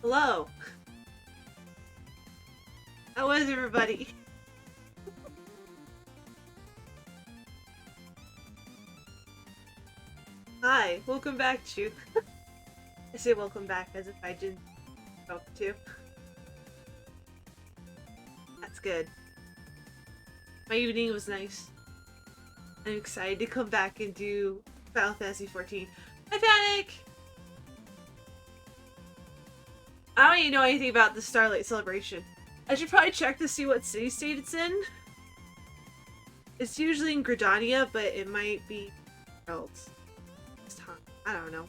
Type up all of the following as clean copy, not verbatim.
Hello. How is everybody? Hi, welcome back, Chu. I say welcome back as if I didn't talk to. That's good. My evening was nice. I'm excited to come back and do Final Fantasy 14. Hi, Panic! I don't even know anything about the Starlight celebration. I should probably check to see what city state it's in. It's usually in Gridania, but it might be else. I don't know.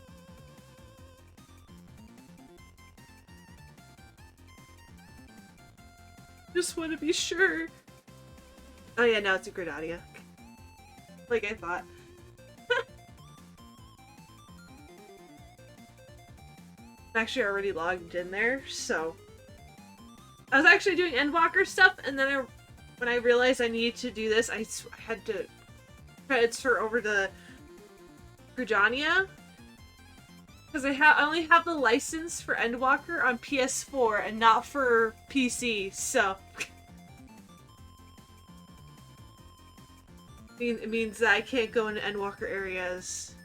Just want to be sure. Oh yeah, no, it's in Gridania. Like I thought. I'm actually already logged in there, so I was actually doing endwalker stuff, and then when I realized I needed to do this, I had to transfer over to Gridania because I only have the license for endwalker on PS4 and not for PC, so it means that I can't go into endwalker areas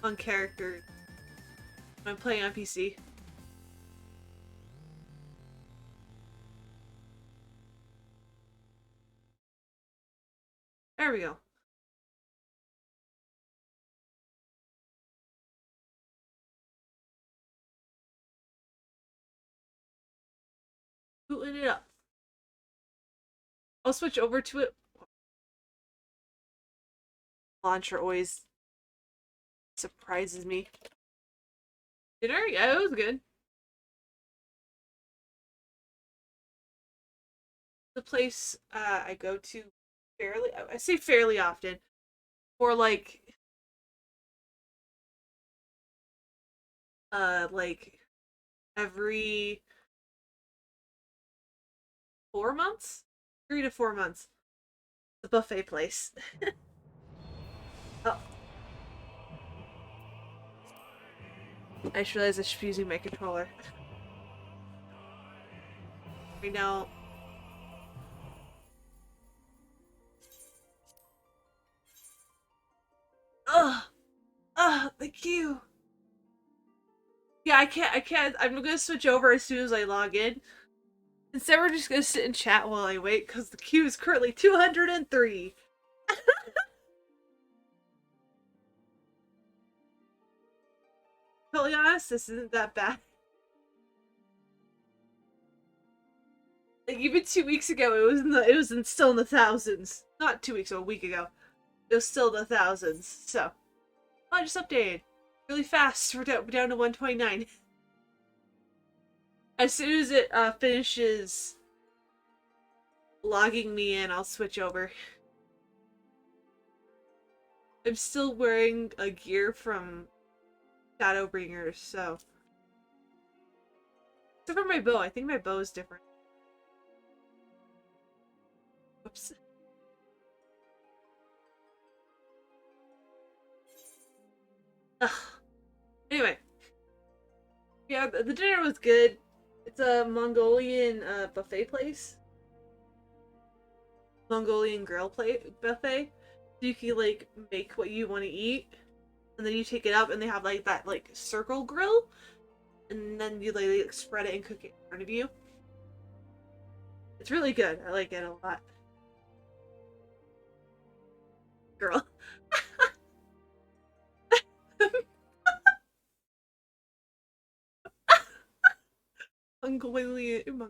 on character when I'm playing on PC. There we go. Booting it up. I'll switch over to it. Launcher always surprises me. Dinner? Yeah, it was good. The place I go to I say fairly often, for like every 4 months? 3 to 4 months. The buffet place. Oh, I just realized I should be using my controller. Right now. Ugh! Ugh! The queue! Yeah, I can't, I'm gonna switch over as soon as I log in. Instead, we're just gonna sit and chat while I wait, because the queue is currently 203. Totally honest, this isn't that bad. Like, even 2 weeks ago, still in the thousands. Not 2 weeks, a week ago. It was still in the thousands, so. Oh, I just updated. Really fast, we're down to 129. As soon as it finishes logging me in, I'll switch over. I'm still wearing a gear from Shadowbringers, so. Except for my bow, I think my bow is different. Oops. Ugh. Anyway. Yeah, the dinner was good. It's a Mongolian buffet place. Mongolian grill plate buffet. So you can like make what you want to eat, and then you take it up, and they have like that like circle grill, and then you like spread it and cook it in front of you. It's really good. I like it a lot. Girl. Mongolian.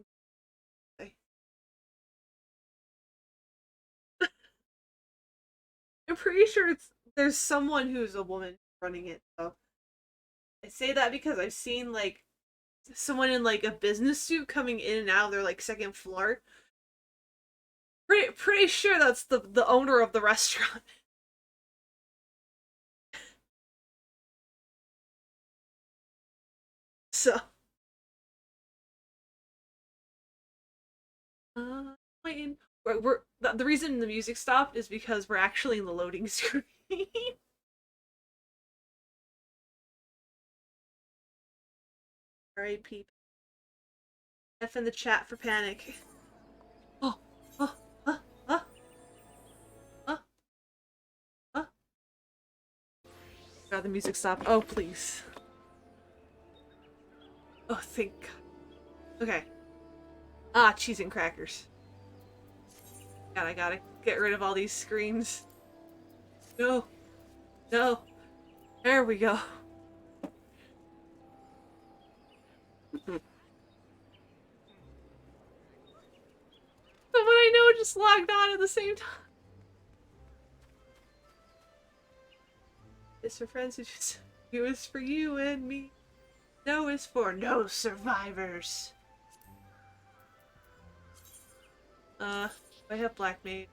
I'm pretty sure there's someone who's a woman running it. So I say that because I've seen like someone in like a business suit coming in and out of their like second floor. Pretty sure that's the owner of the restaurant. So waiting. We're the reason the music stopped is because we're actually in the loading screen. R.I.P. F in the chat for panic. Oh, oh, oh, oh, oh, oh. God, the music stopped. Oh, please. Oh, thank God. Okay. Ah, cheese and crackers. God, I gotta get rid of all these screens. No. No. There we go. Someone I know just logged on at the same time. It's for friends who just... U is for you and me. No is for no survivors. I have black mage.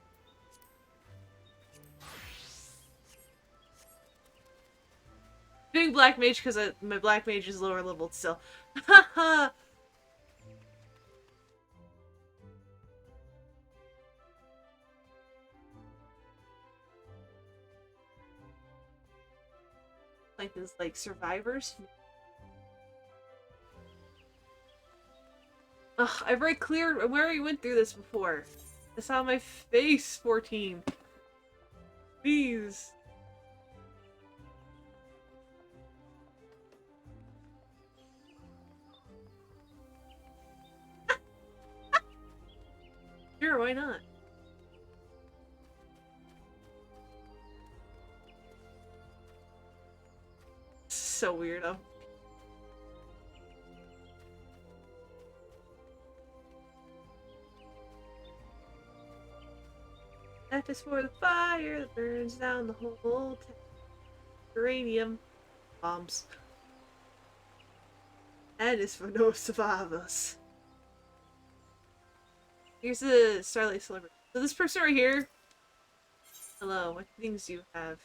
Doing black mage because my black mage is lower level still. Haha! Like this, like survivors. Ugh, I've already cleared. We already went through this before. I saw my face. 14. Please. Sure, why not? So weirdo. F is for the fire that burns down the whole town. Uranium bombs. N is for no survivors. Here's the starlight celebration. So this person right here. Hello, what things do you have?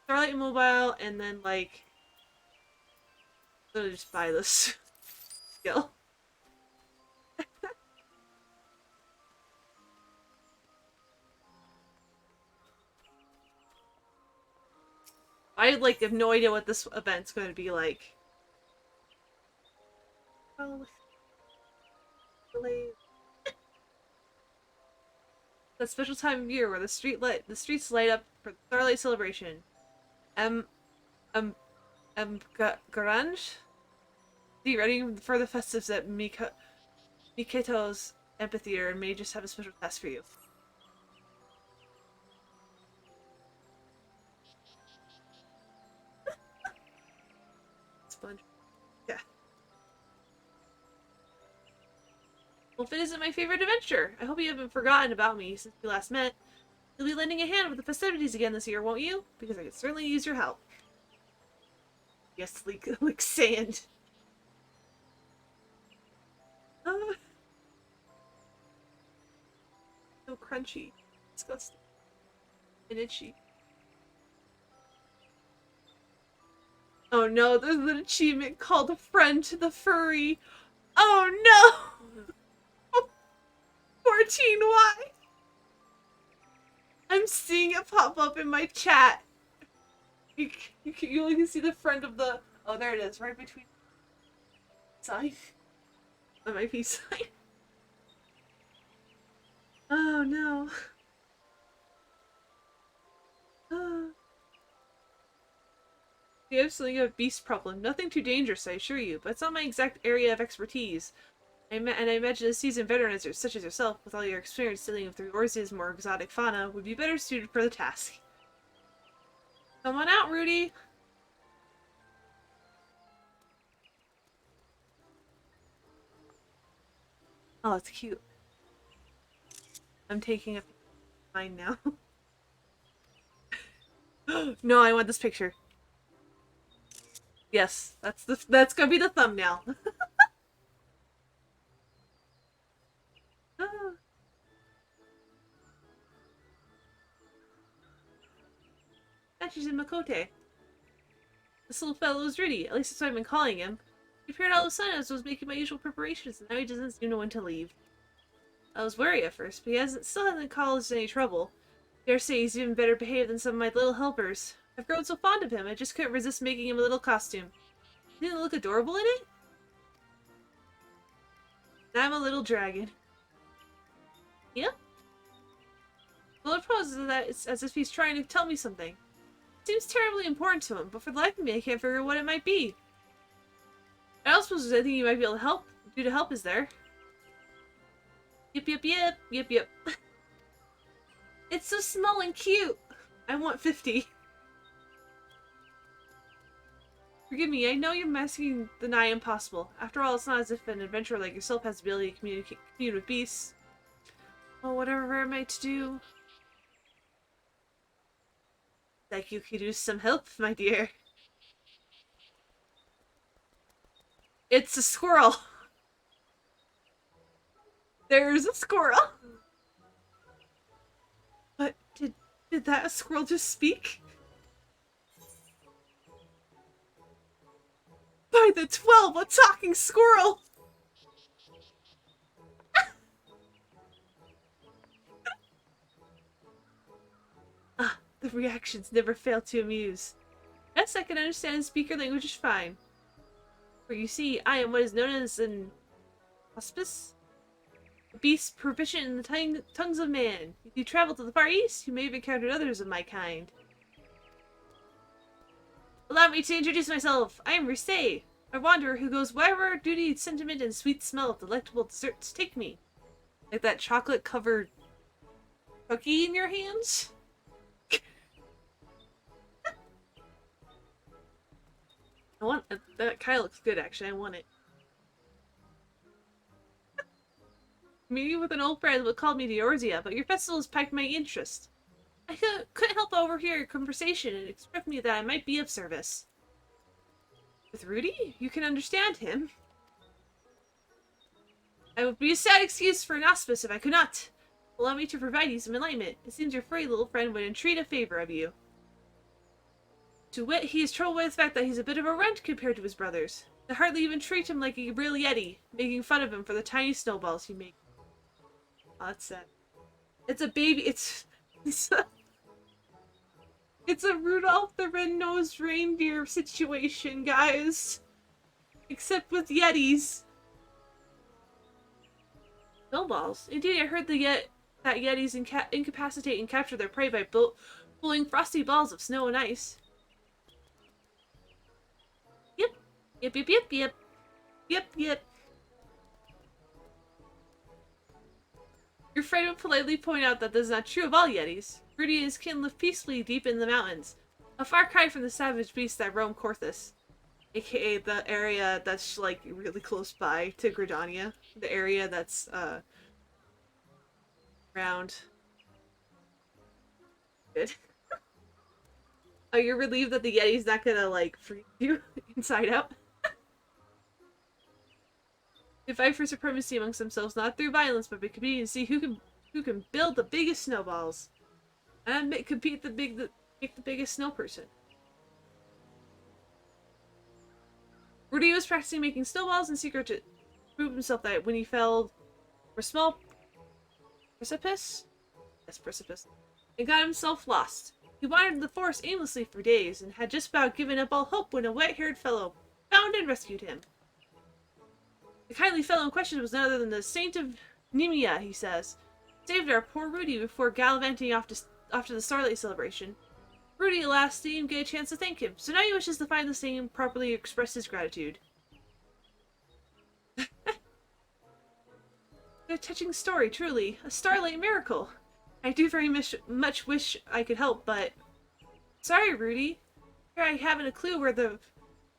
Starlight mobile, and then like, I'm gonna just buy this skill. I like have no idea what this event's going to be like. Oh, that special time of year where the streets light up for the starlight celebration. Um, um, Garange? Be ready for the festives at Miketo's amphitheater and may just have a special test for you. Sponge. Yeah. Well, if it isn't my favorite adventure, I hope you haven't forgotten about me since we last met. You'll be lending a hand with the festivities again this year, won't you? Because I could certainly use your help. Yes, like sand. Ah, so crunchy. Disgusting. And itchy. Oh no, there's an achievement called a friend to the furry. Oh no! 14Y! I'm seeing it pop up in my chat. You can see the friend of the... Oh, there it is, right between... Sign. On my peace sign. Oh no. You have something of a beast problem. Nothing too dangerous, I assure you, but it's not my exact area of expertise. And I imagine a seasoned veteran such as yourself, with all your experience dealing with the Orzi's more exotic fauna, would be better suited for the task. Come on out, Rudy! Oh, it's cute. I'm taking a mine now. No, I want this picture. Yes, that's gonna be the thumbnail. Ah. And she's in Makote. This little fellow is Rudy. At least that's what I've been calling him. He appeared all of a sudden as I was making my usual preparations, and now he doesn't seem to know when to leave. I was wary at first, but still hasn't caused any trouble. Dare say he's even better behaved than some of my little helpers. I've grown so fond of him, I just couldn't resist making him a little costume. Didn't it look adorable in it? I'm a little dragon. Yep. Well, it poses that it's as if he's trying to tell me something. It seems terribly important to him, but for the life of me, I can't figure out what it might be. I don't suppose there's anything you might be able to do to help, is there? Yep, yep, yep, yep, yep. It's so small and cute! I want 50. Forgive me, I know you're asking the nigh impossible. After all, it's not as if an adventurer like yourself has the ability to commune with beasts. Well, whatever am I to do? Like you could use some help, my dear. It's a squirrel! There's a squirrel! What? Did that squirrel just speak? By the 12, a talking squirrel! Ah, the reactions never fail to amuse. Yes, I can understand and speak your language is fine. For you see, I am what is known as an hospice? A beast proficient in the tongues of man. If you travel to the Far East, you may have encountered others of my kind. Allow me to introduce myself. I am Rise, a wanderer who goes wherever duty, sentiment, and sweet smell of delectable desserts take me. Like that chocolate-covered cookie in your hands? I want that kind of looks good, actually. I want it. Meeting with an old friend would call me to Eorzea, but your festival has piqued my interest. I couldn't help but overhear your conversation and expressed me that I might be of service. With Rudy? You can understand him. I would be a sad excuse for an auspice if I could not. Allow me to provide you some enlightenment. It seems your furry little friend would entreat a favor of you. To wit, he is troubled by the fact that he's a bit of a runt compared to his brothers. They hardly even treat him like a real yeti, making fun of him for the tiny snowballs he makes. Oh, that's sad. It's a baby. It's a Rudolph the Red-Nosed Reindeer situation, guys. Except with yetis. Snowballs. Indeed, I heard that yetis incapacitate and capture their prey by pulling frosty balls of snow and ice. Yep. Yep, yep, yep, yep. Yep, yep. Your friend would politely point out that this is not true of all yetis. Rudy and his kin live peacefully deep in the mountains, a far cry from the savage beasts that roam Korthus, aka the area that's like really close by to Gridania, the area that's around. Good. Oh, you're relieved that the Yeti's not gonna like freeze you inside out. They fight for supremacy amongst themselves, not through violence, but by competing to see who can build the biggest snowballs. And make the biggest snow person. Rudy was practicing making snowballs in secret to prove himself that when he fell for a small precipice? Yes, precipice. And got himself lost. He wandered in the forest aimlessly for days, and had just about given up all hope when a wet-haired fellow found and rescued him. The kindly fellow in question was none other than the Saint of Nemea, he says. Saved our poor Rudy before gallivanting off to the Starlight celebration. Rudy, alas, didn't even get a chance to thank him, so now he wishes to find the same properly express his gratitude. A touching story, truly. A Starlight miracle. I do very much wish I could help, but... Sorry, Rudy. Here I haven't a clue where the...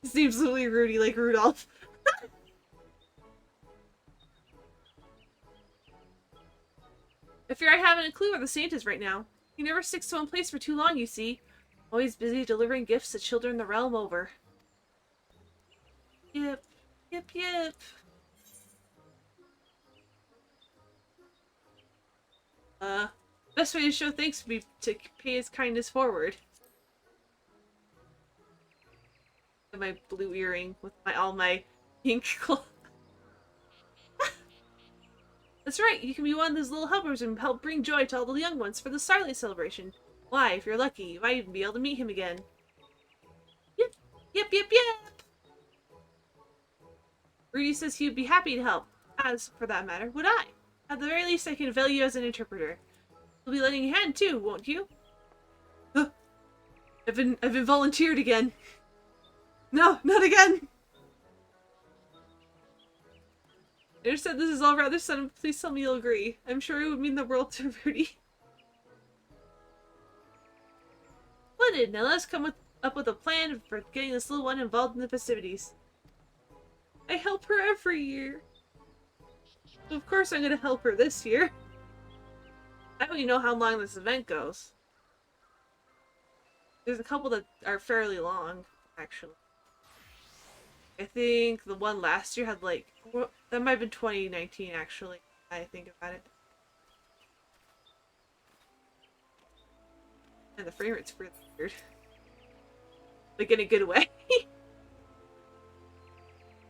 His name's literally Rudy, like Rudolph. I fear I haven't a clue where the saint is right now. He never sticks to one place for too long, you see. Always busy delivering gifts to children the realm over. Yep. Yep, yep. Best way to show thanks would be to pay his kindness forward. My blue earring with all my pink clothes. That's right, you can be one of those little helpers and help bring joy to all the young ones for the Starlight celebration. Why, if you're lucky, you might even be able to meet him again. Yep, yep, yep, yep! Rudy says he would be happy to help. as, for that matter, would I. At the very least, I can avail you as an interpreter. You'll be lending a hand too, won't you? Huh. I've been volunteered again. No, not again! I understand this is all rather sudden, but please tell me you'll agree. I'm sure it would mean the world to Rudy. Splendid! Now let's come up with a plan for getting this little one involved in the festivities. I help her every year. So of course I'm gonna help her this year. I don't even know how long this event goes. There's a couple that are fairly long, actually. I think the one last year had like... that might have been 2019, actually. I think about it. And the frame rate's really weird. Like, in a good way.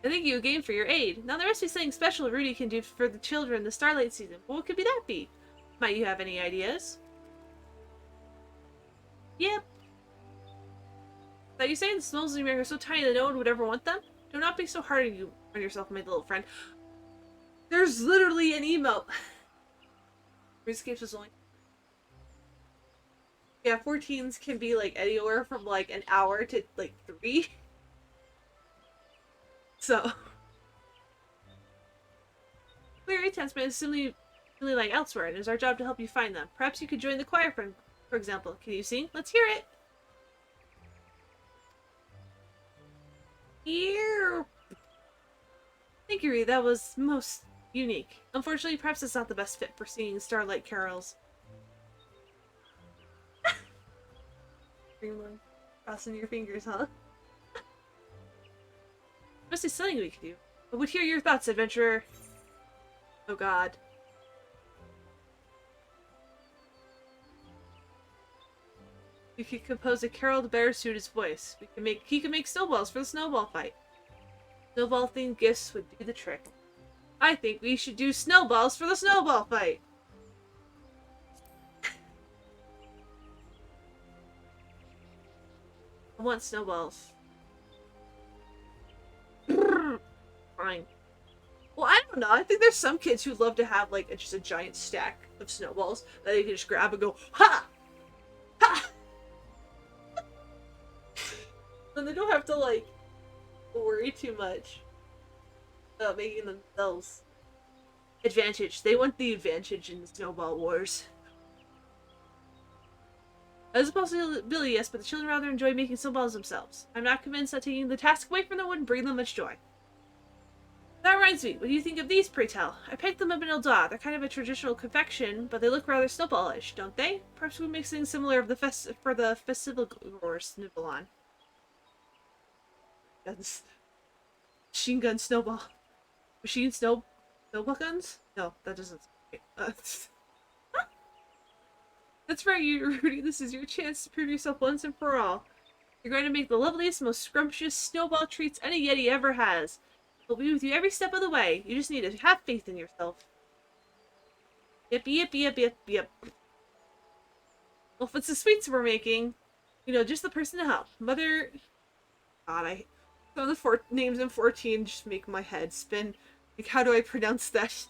I thank you again for your aid. Now there must be something special Rudy can do for the children the Starlight season. What could that be? Might you have any ideas? Yep. That you saying the smells in your are so tiny that no one would ever want them? Do not be so hard on yourself, my little friend. There's literally an email. RuneScape is only... Yeah, 14s can be like anywhere from like an hour to like 3. So... Clear attempts, but it's simply like elsewhere, and it is our job to help you find them. Perhaps you could join the choir, for example. Can you sing? Let's hear it! Here. Thank you, Ree. That was most unique. Unfortunately, perhaps it's not the best fit for singing Starlight carols. Crossing your fingers, huh? Must be something we could do. I would hear your thoughts, adventurer. Oh god. We could compose a carol to better suit his voice. He could make snowballs for the snowball fight. Snowball-themed gifts would do the trick. I think we should do snowballs for the snowball fight. I want snowballs. Fine. Well, I don't know. I think there's some kids who'd love to have like just a giant stack of snowballs that they can just grab and go, ha! Ha! Then they don't have to like worry too much about making themselves advantage. They want the advantage in the snowball wars. As a possibility, yes, but the children rather enjoy making snowballs themselves. I'm not convinced that taking the task away from them wouldn't bring them much joy. That reminds me, what do you think of these, pray tell? I picked them up in Elda. They're kind of a traditional confection, but they look rather snowballish, don't they? Perhaps we make something similar for the festival goers to nibble on. Guns. Machine gun snowball. Snowball guns? No, that doesn't... That's right, Rudy. This is your chance to prove yourself once and for all. You're going to make the loveliest, most scrumptious snowball treats any Yeti ever has. We'll be with you every step of the way. You just need to have faith in yourself. Yep, yep, yep, yep, yep. Well, if it's the sweets we're making, you know, just the person to help. Mother... God, some of the names in 14 just make my head spin. Like, how do I pronounce that?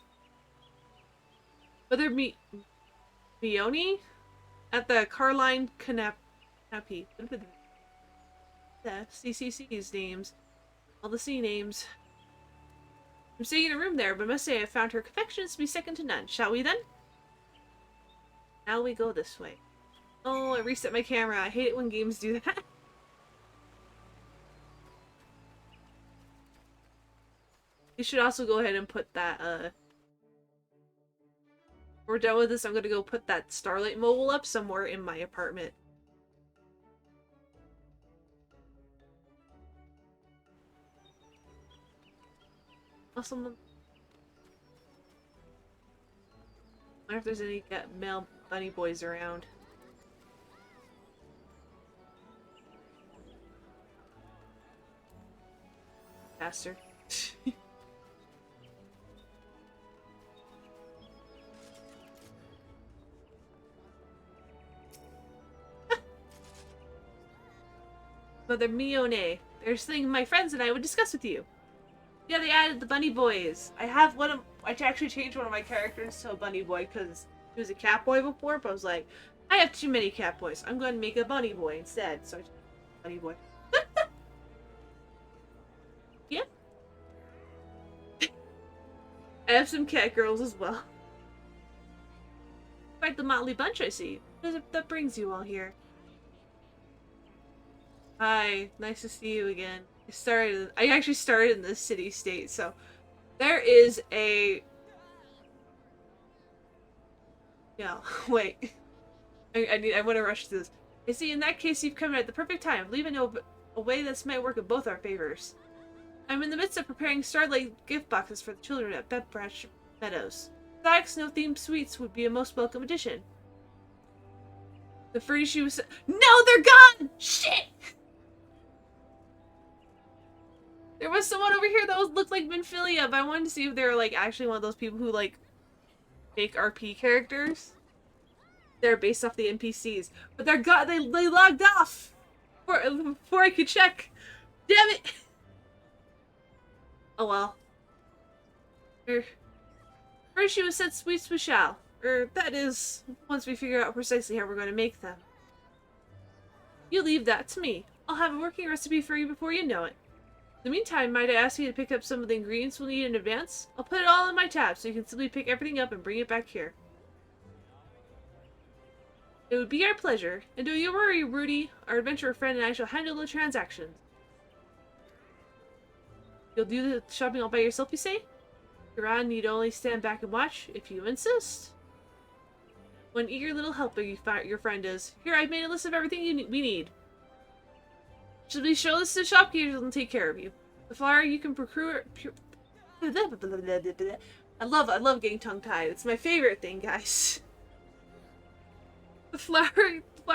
Mother Mione? At the Carline Canapi. The CCC's names. All the C names. I'm staying in a room there, but I must say I found her confections to be second to none. Shall we then? Now we go this way. Oh, I reset my camera. I hate it when games do that. You should also go ahead and put that, when we're done with this, I'm gonna go put that Starlight mobile up somewhere in my apartment. Awesome. I wonder if there's any male bunny boys around. Bastard. Mother Mione, there's something my friends and I would discuss with you. Yeah, they added the bunny boys. I have one of... I actually changed one of my characters to a bunny boy because he was a cat boy before, but I was like, I have too many cat boys. I'm going to make a bunny boy instead. So I changed to bunny boy. Yep. I have some cat girls as well. Quite the motley bunch I see. What is it that brings you all here? Hi, nice to see you again. I actually started in this city-state, so there is a... Yeah, wait. I want to rush through this. I see, in that case, you've come at the perfect time, leaving a way that's might work in both our favors. I'm in the midst of preparing starlight gift boxes for the children at Bed Branch Meadows. Besides, snow-themed sweets would be a most welcome addition. The furry she was... No, they're gone! Shit! There was someone over here that looked like Minfilia, but I wanted to see if they were like actually one of those people who like make RP characters. They're based off the NPCs, but they logged off before I could check. Damn it! Oh well. First she was said sweets we shall. That is, once we figure out precisely how we're going to make them. You leave that to me. I'll have a working recipe for you before you know it. In the meantime, might I ask you to pick up some of the ingredients we'll need in advance? I'll put it all in my tab so you can simply pick everything up and bring it back here. It would be our pleasure, and don't you worry, Rudy. Our adventurer friend and I shall handle the transactions. You'll do the shopping all by yourself, you say? Duran need only stand back and watch, if you insist. One eager little helper your friend is. Here, I've made a list of everything we need. Should we show this to the shopkeepers and take care of you? The flour you can procure... I love getting tongue-tied. It's my favorite thing, guys. The flour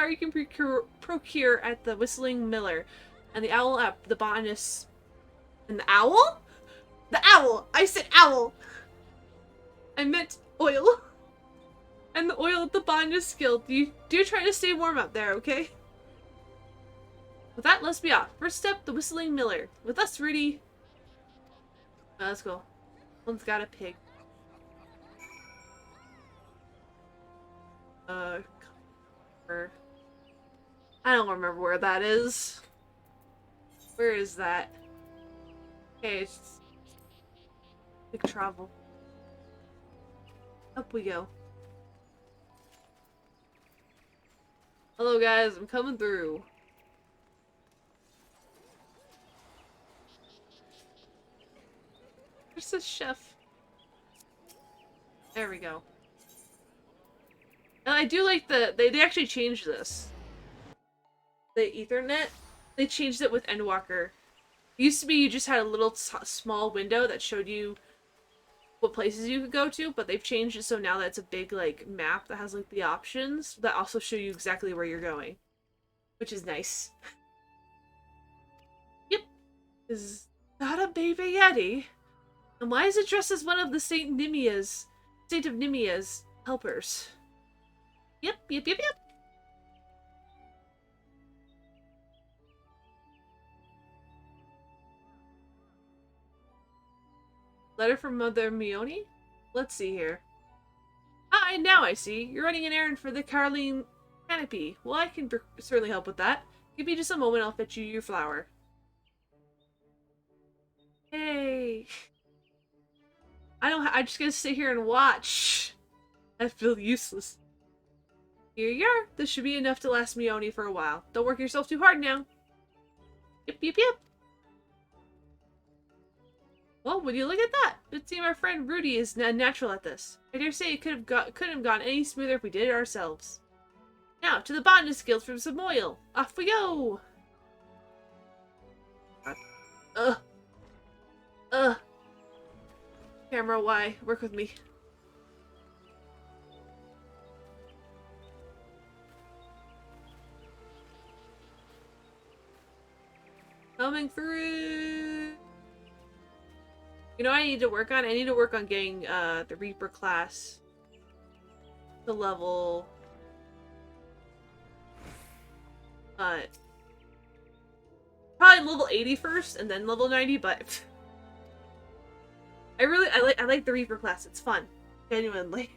you can procure at the Whistling Miller, and the owl at the botanist. And the owl? The owl! I said owl! I meant oil. And the oil at the botanist guild. You do try to stay warm up there, okay? With that, let's be off. First step, the Whistling Miller. With us, Rudy. Oh, let's go. One's got a pig. I don't remember where that is. Where is that? Okay, it's big travel. Up we go. Hello guys, I'm coming through. Where's the chef? There we go. And I do like they actually changed this. The Ethernet, they changed it with Endwalker. It used to be you just had a little small window that showed you what places you could go to, but they've changed it so now that it's a big like map that has like the options that also show you exactly where you're going, which is nice. Yep, is that a baby yeti? And why is it dressed as one of the Saint of Nimia's helpers? Yep. Letter from Mother Mione? Let's see here. Ah, now I see. You're running an errand for the Caroline Canopy. Well, I can certainly help with that. Give me just a moment, I'll fetch you your flower. Hey. I'm just gonna sit here and watch. I feel useless. Here you are. This should be enough to last Mione for a while. Don't work yourself too hard now. Yep. Well, would you look at that? It seems our friend Rudy is natural at this. I dare say it couldn't have gone any smoother if we did it ourselves. Now, to the botanist guild for some oil. Off we go! Camera, why? Work with me. Coming through! You know what I need to work on? I need to work on getting the Reaper class to level probably level 80 first and then level 90, but I like the Reaper class. It's fun. Genuinely.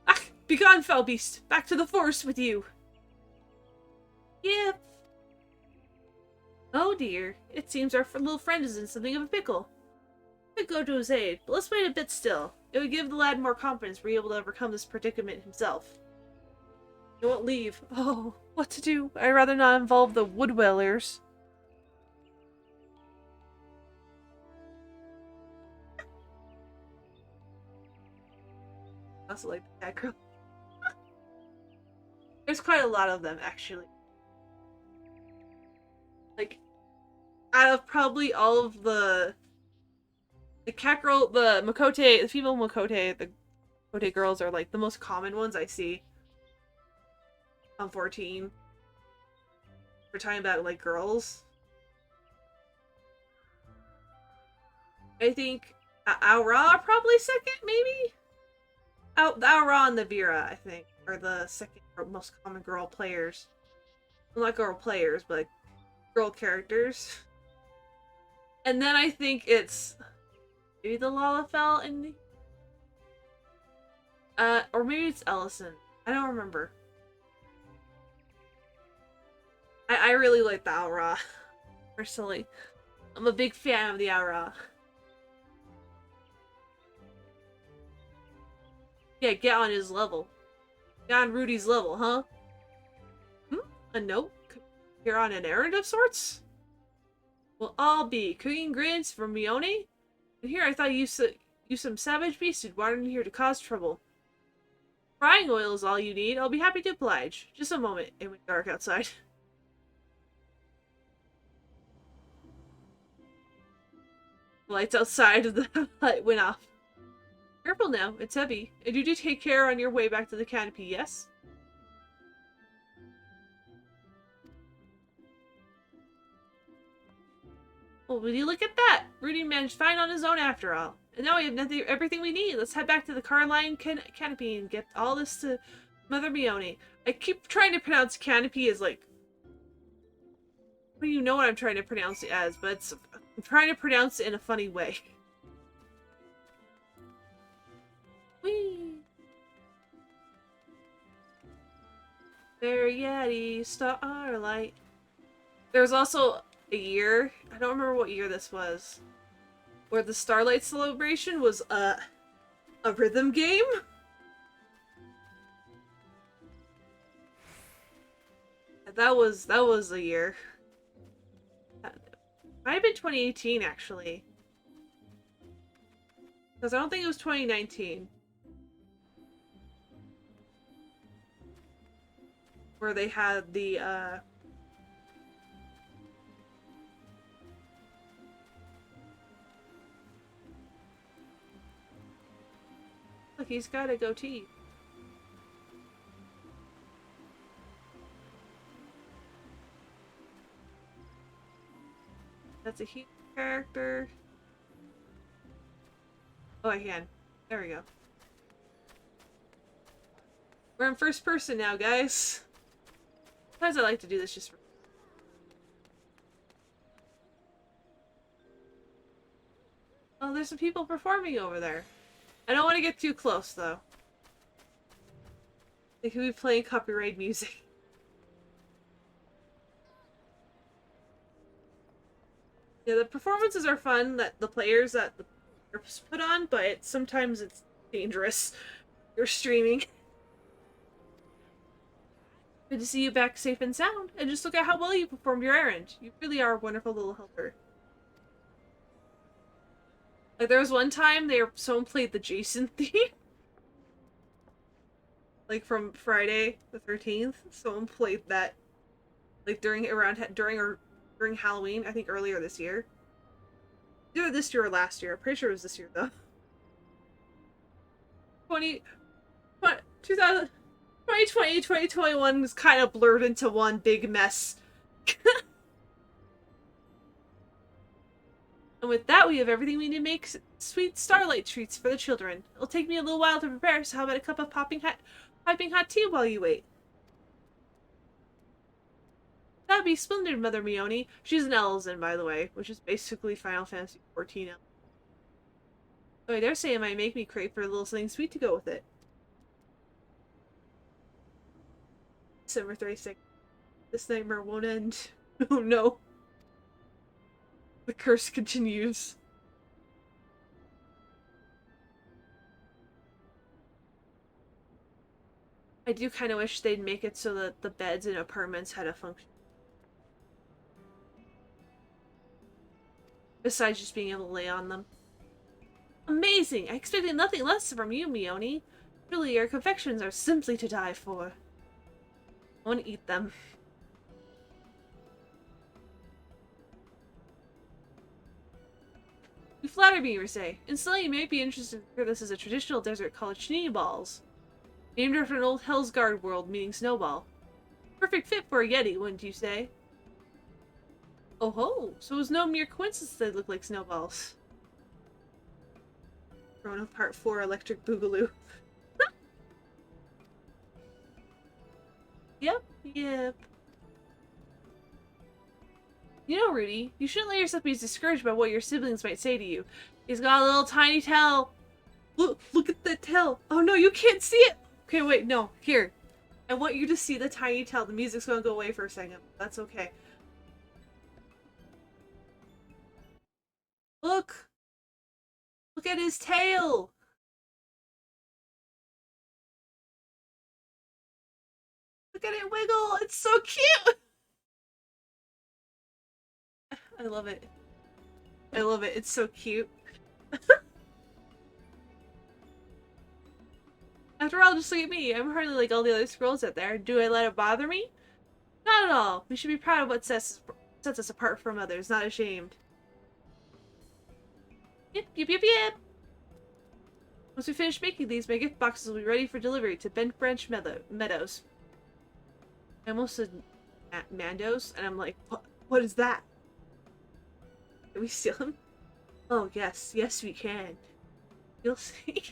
Ah! Begone, foul beast! Back to the forest with you! Yep. Oh dear. It seems our little friend is in something of a pickle. I could go to his aid, but let's wait a bit still. It would give the lad more confidence to be able to overcome this predicament himself. He won't leave. Oh, what to do? I'd rather not involve the woodwellers. I also like the cat girl. There's quite a lot of them, actually. Like, out of probably all of the cat girl, the Makote, the female Makote, the Makote girls are like the most common ones I see on 14. We're talking about like girls. I think Aura probably second, maybe? The Aura and the Vera, I think, are the second most common girl players. Well, not girl players, but like, girl characters. And then I think it's maybe the Lalafell and or maybe it's Ellison. I don't remember. I really like the Aura, personally. I'm a big fan of the Aura. Yeah, get on his level. Get on Rudy's level, huh? A note? You're on an errand of sorts? Well, I'll be cooking grins for Mione. And here I thought you some savage beast who'd wandered in here to cause trouble. Frying oil is all you need. I'll be happy to oblige. Just a moment. It went dark outside. The lights outside of the hut went off. Careful now. It's heavy. And you do take care on your way back to the canopy, yes? Well, would you look at that? Rudy managed fine on his own after all. And now we have everything we need. Let's head back to the Carline canopy and get all this to Mother Mione. I keep trying to pronounce canopy as like... Well, you know what I'm trying to pronounce it as, but I'm trying to pronounce it in a funny way. Whee! Very Yeti, starlight. There's also a year, I don't remember what year this was, where the Starlight celebration was a rhythm game. That was a year. Might have been 2018 actually, because I don't think it was 2019 where they had the Look, he's got a goatee. That's a huge character. Oh, I can. There we go. We're in first person now, guys. Sometimes I like to do this just for... Oh, there's some people performing over there. I don't want to get too close, though. They could be playing copyright music. Yeah, the performances are fun, that the players that the groups put on, but sometimes it's dangerous. You're streaming. Good to see you back safe and sound. And just look at how well you performed your errand. You really are a wonderful little helper. Like, there was one time someone played the Jason theme. Like, from Friday the 13th. Someone played that. Like, during Halloween, I think earlier this year. Either this year or last year. I'm pretty sure it was this year, though. 2020, 2021 was kind of blurred into one big mess. And with that, we have everything we need to make sweet starlight treats for the children. It'll take me a little while to prepare, so how about a cup of piping hot tea while you wait? That'd be splendid, Mother Mione. She's an Elzen, by the way, which is basically Final Fantasy XIV. Oh, I dare say it might make me crave for a little something sweet to go with it. December 32nd. This nightmare won't end. Oh no. The curse continues. I do kind of wish they'd make it so that the beds in apartments had a function. Besides just being able to lay on them. Amazing! I expected nothing less from you, Mione. Truly, your confections are simply to die for. I want to eat them. You flatter me, Risei. Instantly, you may be interested to hear this as a traditional desert called Cheney Balls. Named after an old Hellsguard world meaning snowball. Perfect fit for a Yeti, wouldn't you say? Oh ho! So it was no mere coincidence they look like snowballs. Corona Part 4 Electric Boogaloo. Yep, yep. You know, Rudy, you shouldn't let yourself be discouraged by what your siblings might say to you. He's got a little tiny tail. Look at that tail. Oh no, you can't see it. Okay, wait, no. Here. I want you to see the tiny tail. The music's gonna go away for a second. That's okay. Look! Look at his tail! Look at it wiggle! It's so cute! I love it. I love it. It's so cute. After all, just look at me. I'm hardly like all the other squirrels out there. Do I let it bother me? Not at all. We should be proud of what sets us apart from others, not ashamed. Yip, yip, yip, yip! Once we finish making these, my gift boxes will be ready for delivery to Bent Branch Meadows. I almost said Mandos, and I'm like, what is that? Can we steal him? Oh, yes. Yes, we can. You'll see.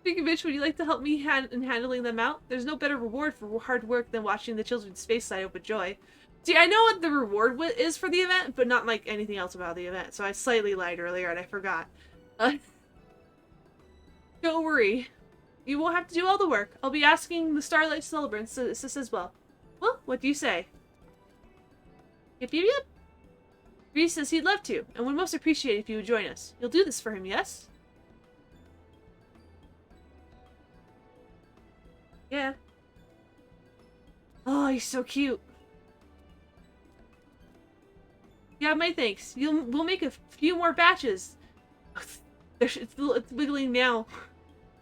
Speaking of which, would you like to help me in handling them out? There's no better reward for hard work than watching the children's face light up with joy. See, I know what the reward is for the event, but not like anything else about the event, so I slightly lied earlier and I forgot. Don't worry. You won't have to do all the work. I'll be asking the Starlight Celebrants to assist as well. Well, what do you say? Yep, yep, yep. Reese says he'd love to, and would most appreciate if you would join us. You'll do this for him, yes? Yeah. Oh, he's so cute. Yeah, my thanks. We'll make a few more batches. It's wiggling now.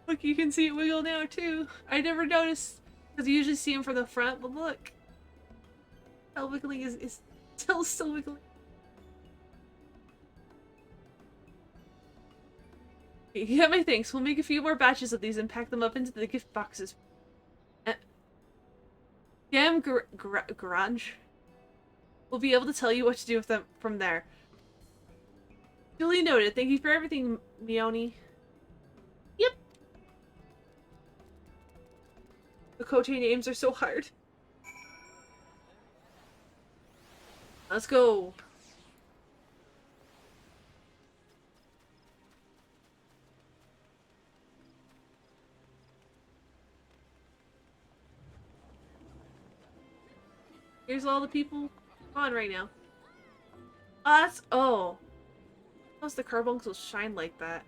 Look, you can see it wiggle now too. I never noticed because you usually see him from the front, but look, tail wiggling is still wiggling. Yeah, my thanks. We'll make a few more batches of these and pack them up into the gift boxes. Gam Garage. We'll be able to tell you what to do with them from there. Duly noted. Thank you for everything, Mione. Yep. The Kote names are so hard. Let's go. Here's all the people on right now. Us? Oh. Plus the carbuncles shine like that.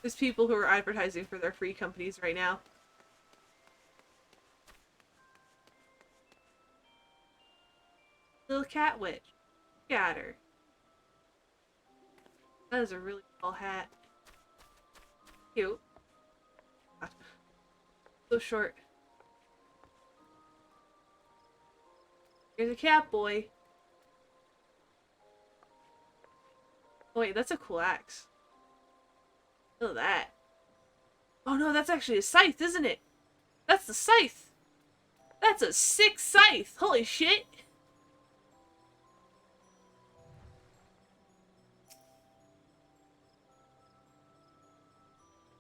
There's people who are advertising for their free companies right now. Little cat witch. Look at her. That is a really cool hat. Cute. God. So short. Here's a cat boy. Oh wait, that's a cool axe. Look at that. Oh no, that's actually a scythe, isn't it? That's the scythe! That's a sick scythe! Holy shit!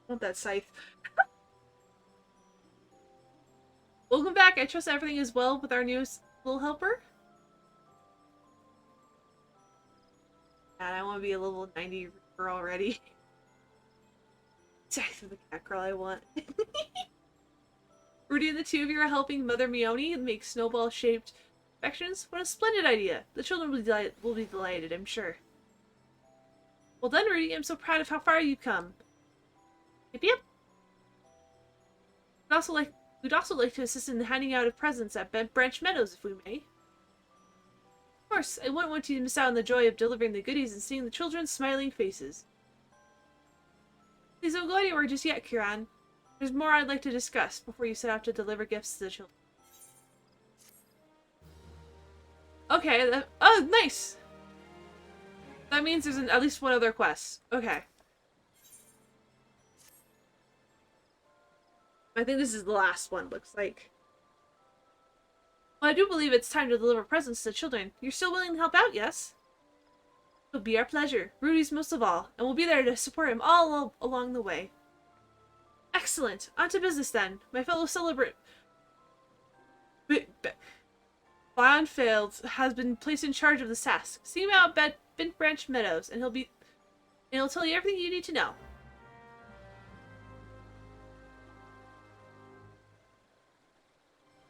I want that scythe. Welcome back. I trust everything is well with our newest little helper. God, I want to be a level 90 girl already. Exactly the cat girl I want. Rudy and the two of you are helping Mother Mione make snowball-shaped confections? What a splendid idea! The children will be delighted, I'm sure. Well done, Rudy. I'm so proud of how far you've come. Yep, yep. We'd also like to assist in the handing out of presents at Bent Branch Meadows, if we may. Of course, I wouldn't want you to miss out on the joy of delivering the goodies and seeing the children's smiling faces. Please don't go anywhere just yet, Kiran. There's more I'd like to discuss before you set out to deliver gifts to the children. Okay, oh, nice! That means there's at least one other quest. Okay. I think this is the last one, looks like. Well, I do believe it's time to deliver presents to the children. You're still willing to help out, yes? It'll be our pleasure. Rudy's most of all, and we'll be there to support him all along the way. Excellent. On to business then. My fellow celebrant Bonfield has been placed in charge of this task. See him out at Bent Branch Meadows, and he'll tell you everything you need to know.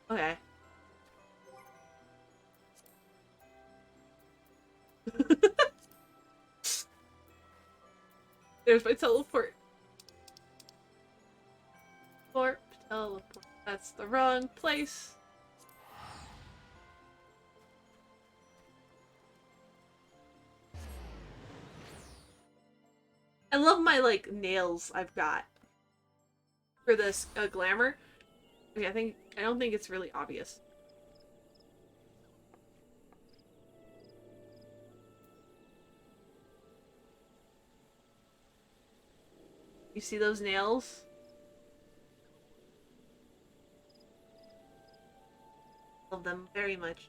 Okay. There's my teleport. Teleport. That's the wrong place. I love my, like, nails I've got for this glamour. Okay, I don't think it's really obvious. You see those nails? Love them very much.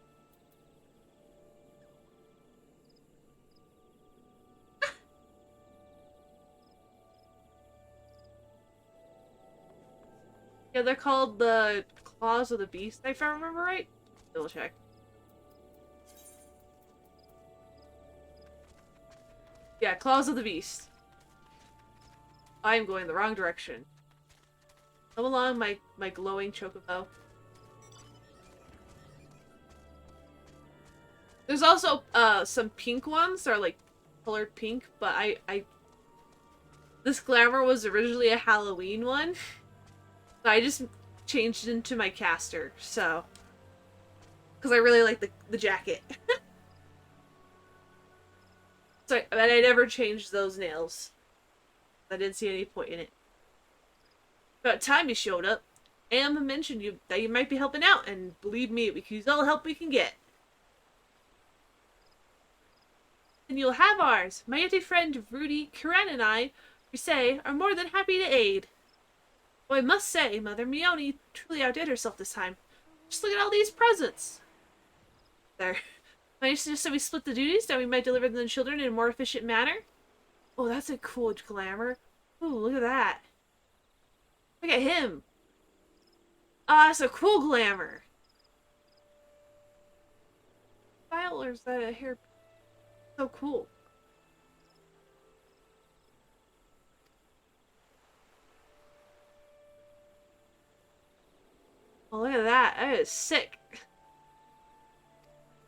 Yeah, they're called the Claws of the Beast, if I remember right. Double check. Yeah, Claws of the Beast. I am going the wrong direction. Come along, my glowing chocobo. There's also some pink ones that are like colored pink, but this glamour was originally a Halloween one. So I just changed it into my caster, so because I really like the jacket. So but I never changed those nails. I didn't see any point in it. About time you showed up. Am mentioned that you might be helping out, and believe me, we can use all the help we can get. And you'll have ours. My auntie friend Rudy, Kiran, and I, we say, are more than happy to aid. Well, I must say, Mother Mione truly outdid herself this time. Just look at all these presents. There. Might you suggest that we split the duties, that we might deliver them to the children in a more efficient manner? Oh, that's a cool glamour. Ooh, look at that. Look at him. Ah, that's a cool glamour. Style, or is that a hair? So cool. Oh, look at that. That is sick.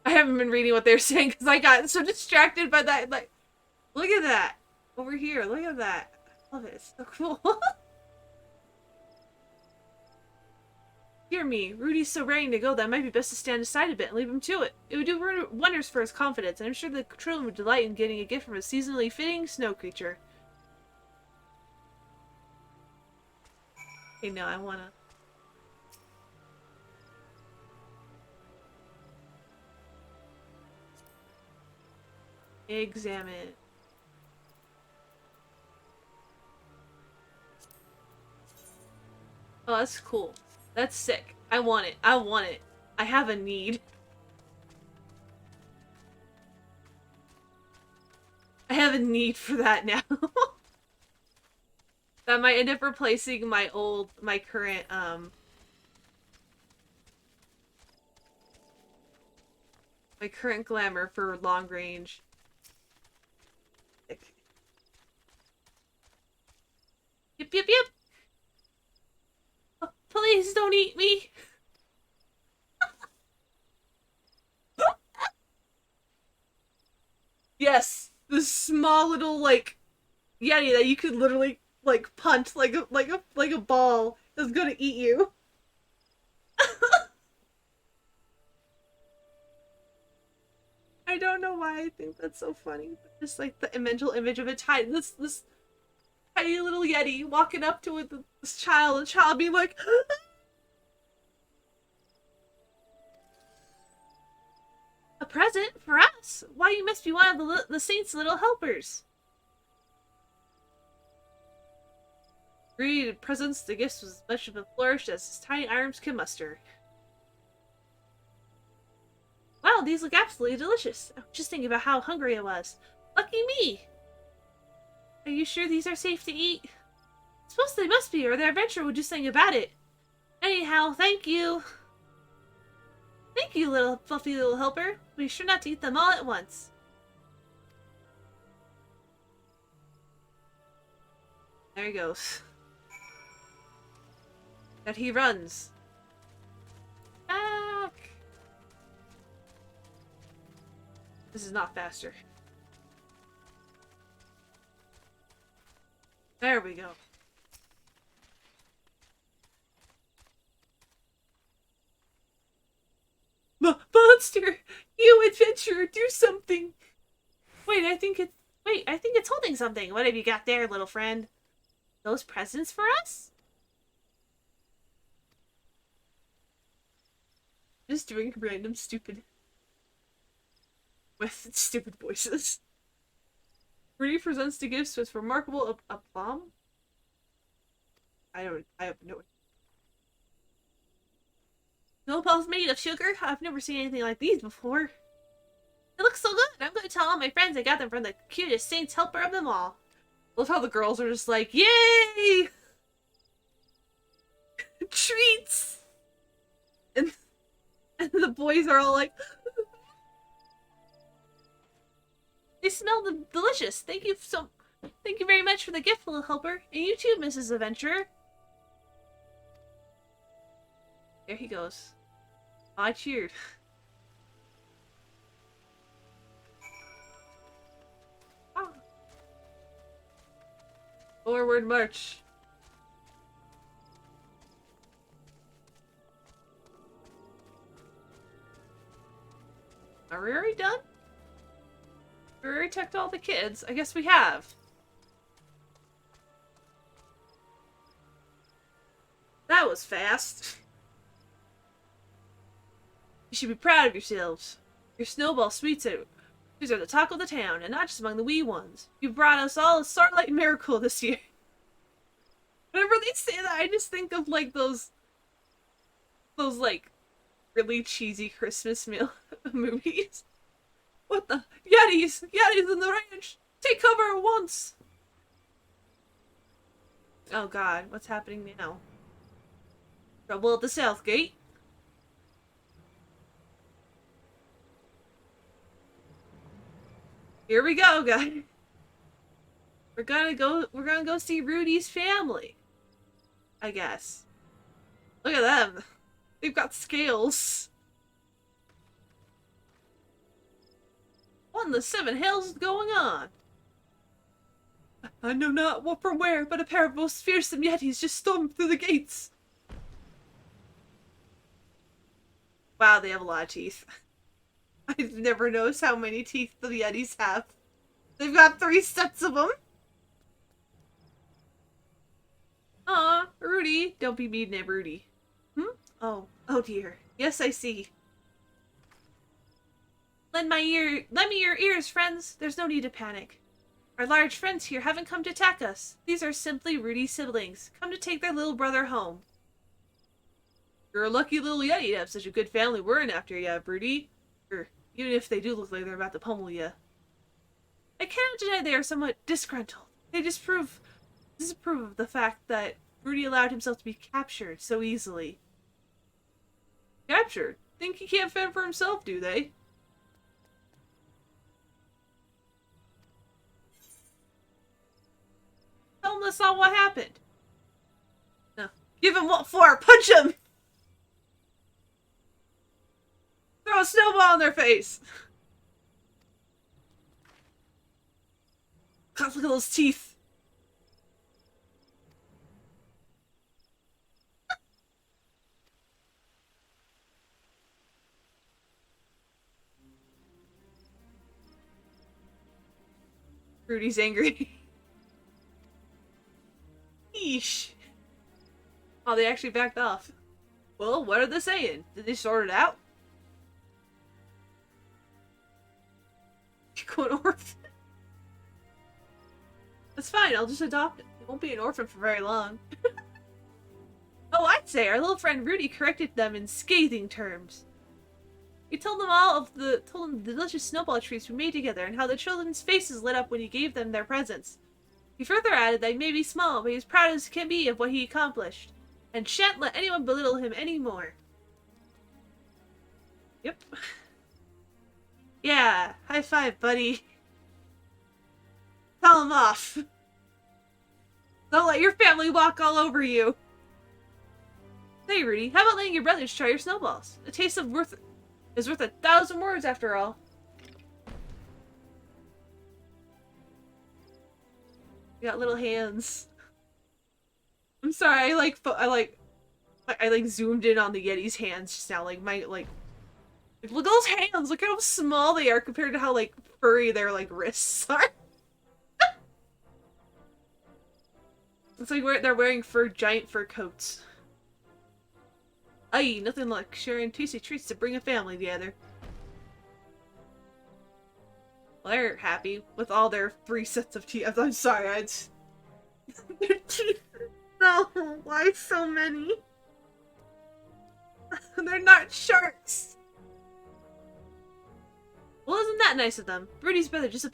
I haven't been reading what they're saying because I got so distracted by that. Like, look at that. Over here. Look at that. I love it. It's so cool. Dear me, Rudy's so raring to go that it might be best to stand aside a bit and leave him to it. It would do wonders for his confidence, and I'm sure the children would delight in getting a gift from a seasonally fitting snow creature. Okay, no, I wanna... examine. Oh, that's cool. That's sick. I want it. I want it. I have a need. I have a need for that now. That might end up replacing my current, My current glamour for long range. Yep, yep, yep. Oh, please don't eat me. Yes, this small little like yeti that you could literally like punt like a ball is gonna eat you. I don't know why I think that's so funny, but just like the mental image of a tiny this tiny little yeti walking up to this child, the child being like, "A present for us? Why, you must be one of the saint's little helpers." Greeted presents, the gifts was as much of a flourish as his tiny arms could muster. Wow, these look absolutely delicious. I was just thinking about how hungry I was. Lucky me! Are you sure these are safe to eat? I suppose they must be, or their adventure would do something about it. Anyhow, thank you. Thank you, little fluffy little helper. Be sure not to eat them all at once. There he goes. That he runs. Back! This is not faster. There we go. Monster! You adventurer, do something! Wait, I think it's holding something. What have you got there, little friend? Those presents for us? Just doing random stupid with stupid voices. Rudy presents the gifts with remarkable aplomb. I have no idea. Snowballs made of sugar? I've never seen anything like these before. It looks so good. I'm going to tell all my friends I got them from the cutest saint's helper of them all. I love how the girls are just like, yay! Treats! And the boys are all like, they smell delicious. Thank you very much for the gift, little helper. And you too, Mrs. Adventurer. There he goes. I cheered. Ah. Forward march. Are we already done? We already checked all the kids. I guess we have. That was fast. You should be proud of yourselves. Your snowball sweets are the talk of the town, and not just among the wee ones. You brought us all a starlight miracle this year. Whenever they say that, I just think of like those like really cheesy Christmas meal movies. What the Yetis? Yetis in the ranch! Take cover at once! Oh god, what's happening now? Trouble at the South Gate. Here we go, guys. We're gonna go see Rudy's family. I guess. Look at them. They've got scales. What in the seven hells is going on? I know not what from where, but a pair of most fearsome yetis just stormed through the gates. Wow, they have a lot of teeth. I've never noticed how many teeth the yetis have. They've got 3 sets of them. Aw, Rudy. Don't be mean to Rudy. Hmm? Oh dear. Yes, I see. Lend me your ears, friends. There's no need to panic. Our large friends here haven't come to attack us. These are simply Rudy's siblings, come to take their little brother home. You're a lucky little yeti to have such a good family worrying after you, Rudy. Even if they do look like they're about to pummel you. I cannot deny they are somewhat disgruntled. They disapprove of the fact that Rudy allowed himself to be captured so easily. Captured? Think he can't fend for himself, do they? Tell him that's not what happened. No. Give him what for? Punch him! Throw a snowball in their face! God, look at those teeth. Rudy's angry. Yeesh. Oh, they actually backed off. Well, what are they saying? Did they sort it out? You're going orphan. That's fine, I'll just adopt him. He won't be an orphan for very long. Oh, I'd say our little friend Rudy corrected them in scathing terms. He told them the delicious snowball treats we made together and how the children's faces lit up when he gave them their presents. He further added that he may be small, but he's proud as can be of what he accomplished, and shan't let anyone belittle him anymore. Yep. Yeah, high five, buddy. Tell him off. Don't let your family walk all over you. Hey, Rudy, how about letting your brothers try your snowballs? A taste of is worth 1,000 words, after all. You got little hands. I'm sorry, I zoomed in on the Yeti's hands just now. Look at those hands! Look how small they are compared to how, furry their, wrists are. It's like they're wearing giant fur coats. Aye, nothing like sharing tasty treats to bring a family together. Well, they're happy with all their 3 sets of teeth. I'm sorry, their teeth. No, why so many? They're not sharks. Well, isn't that nice of them? Rudy's brothers just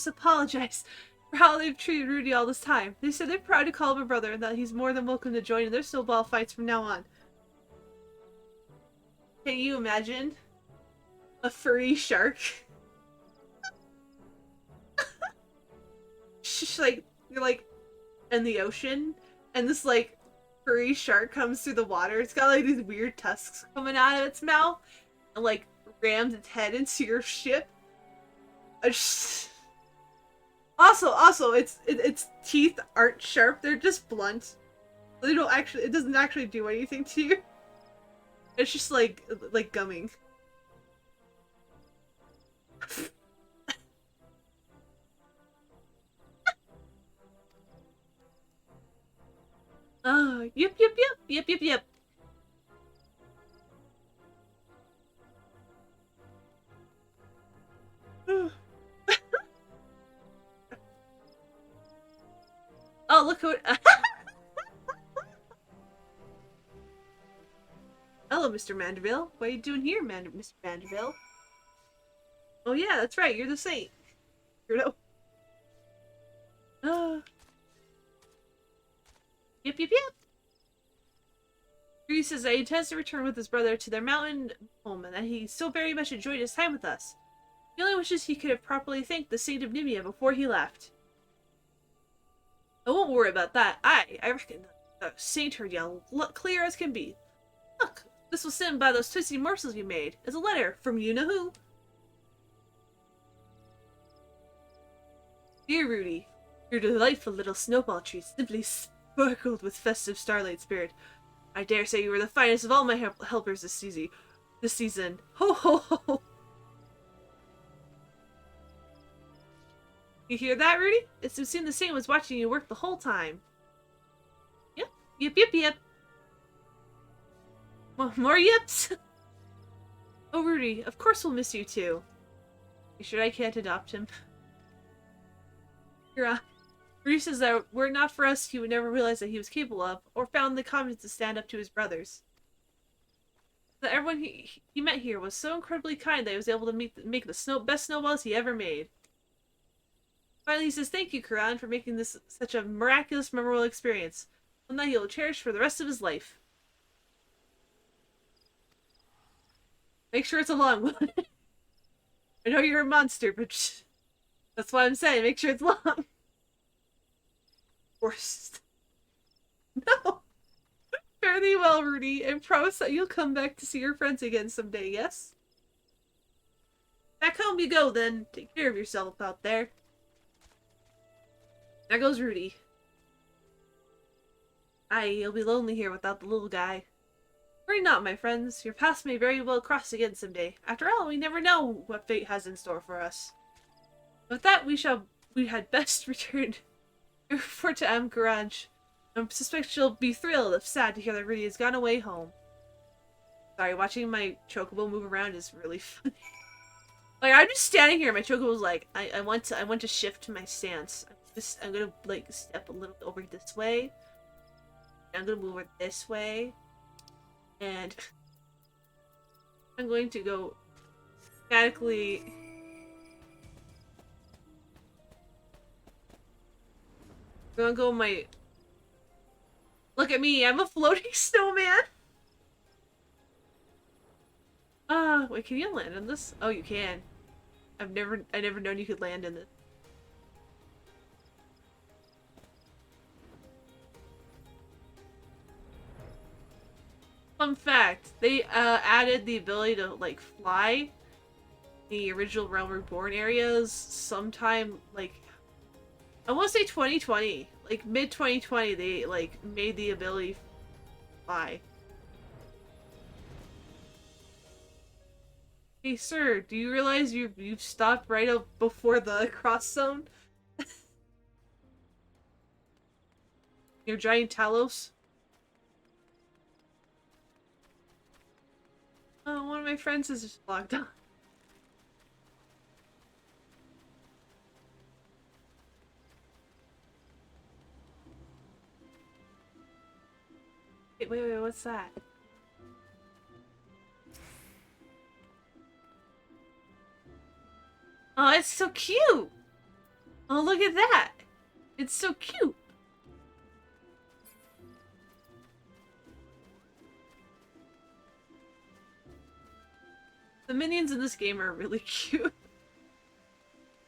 apologized for how they've treated Rudy all this time. They said they're proud to call him a brother and that he's more than welcome to join in their snowball fights from now on. Can you imagine a furry shark? Just you're in the ocean, and this furry shark comes through the water. It's got these weird tusks coming out of its mouth, and rams its head into your ship. Also, its teeth aren't sharp; they're just blunt. They don't actually. It doesn't actually do anything to you. It's just like gumming. Oh, yep. Oh, look who. Hello, Mr. Mandeville. What are you doing here, Mr. Mandeville? Oh yeah, that's right. You're the saint. Weirdo. Yep. Rudy says that he intends to return with his brother to their mountain home and that he so very much enjoyed his time with us. He only wishes he could have properly thanked the Saint of Nimia before he left. I won't worry about that. I reckon the saint heard you clear as can be. Look, this was sent by those twisty morsels you made. It's a letter from you-know-who. Dear Rudy, your delightful little snowball treat simply sparkled with festive starlight spirit. I dare say you were the finest of all my helpers this season. Ho ho ho! You hear that, Rudy? It seemed the saint was watching you work the whole time. Yep. More yips? Oh, Rudy, of course we'll miss you too. You sure I can't adopt him? Rudy says that were it not for us, he would never realize that he was capable of, or found the confidence to stand up to his brothers. That everyone he met here was so incredibly kind that he was able to make the best snowballs he ever made. Finally, he says, thank you, Kuran, for making this such a miraculous, memorable experience. One that he'll cherish for the rest of his life. Make sure it's a long one. I know you're a monster, but that's why I'm saying. Make sure it's long. forced. No. Fare thee well, Rudy, and promise that you'll come back to see your friends again someday, yes? Back home you go, then. Take care of yourself out there. There goes Rudy. Aye, you'll be lonely here without the little guy. Worry not, my friends. Your paths may very well cross again someday. After all, we never know what fate has in store for us. With that, we had best return report to M. Garage. I suspect she'll be thrilled, if sad, to hear that Rudy has gone away home. Sorry, watching my chocobo move around is really funny. Like, I'm just standing here, my chocobo's like, I want to shift my stance. I'm gonna, like, step a little over this way. I'm gonna move over this way. And I'm going to go statically. I'm gonna go my. Look at me, I'm a floating snowman! Wait, can you land in this? Oh, you can. I never known you could land in this. Fun fact, they added the ability to like fly the original Realm Reborn areas sometime like I want to say 2020, like mid 2020 they like made the ability to fly. Hey sir, do you realize you've stopped right up before the cross zone? Your giant Talos? Oh, one of my friends is just logged on. Wait, what's that? Oh, it's so cute! Oh, look at that! It's so cute! The minions in this game are really cute.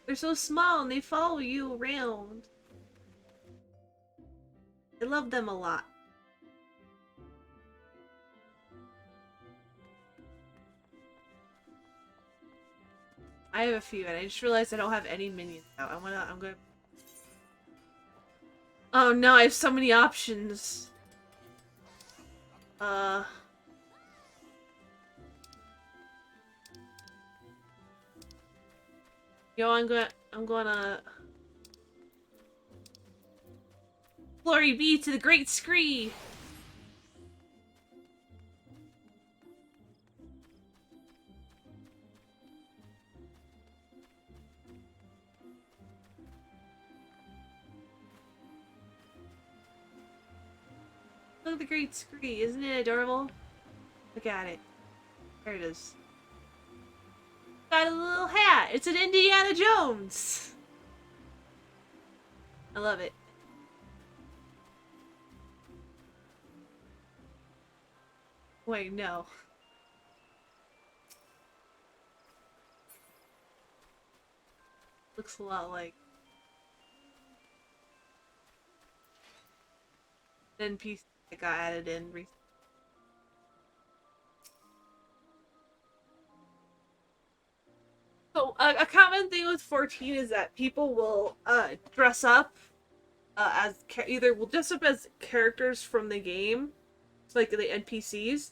They're so small and they follow you around. I love them a lot. I have a few and I just realized I don't have any minions now. I'm gonna... Oh no, I have so many options. Yo, I'm gonna... Glory be to the great Scree! Look at the great Scree, isn't it adorable? Look at it. There it is. Got a little hat! It's an Indiana Jones! I love it. Wait, no. Looks a lot like an NPC that got added in recently. So, a common thing with 14 is that people will dress up as either will dress up as characters from the game, like the NPCs,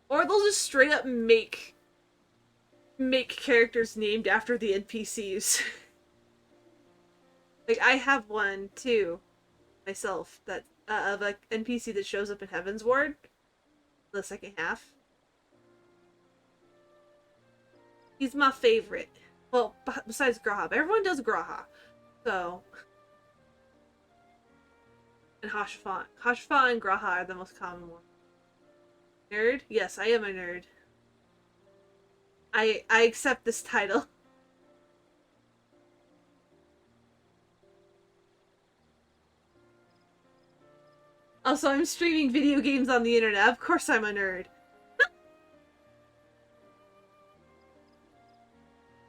or they'll just straight up make characters named after the NPCs. Like I have one too, myself, that of an NPC that shows up in Heaven's Ward, the second half. He's my favorite. Well, besides Graha, but everyone does Graha, so. And Hashfa. Hashfa and Graha are the most common ones. Nerd? Yes, I am a nerd. I accept this title. Also, I'm streaming video games on the internet. Of course I'm a nerd.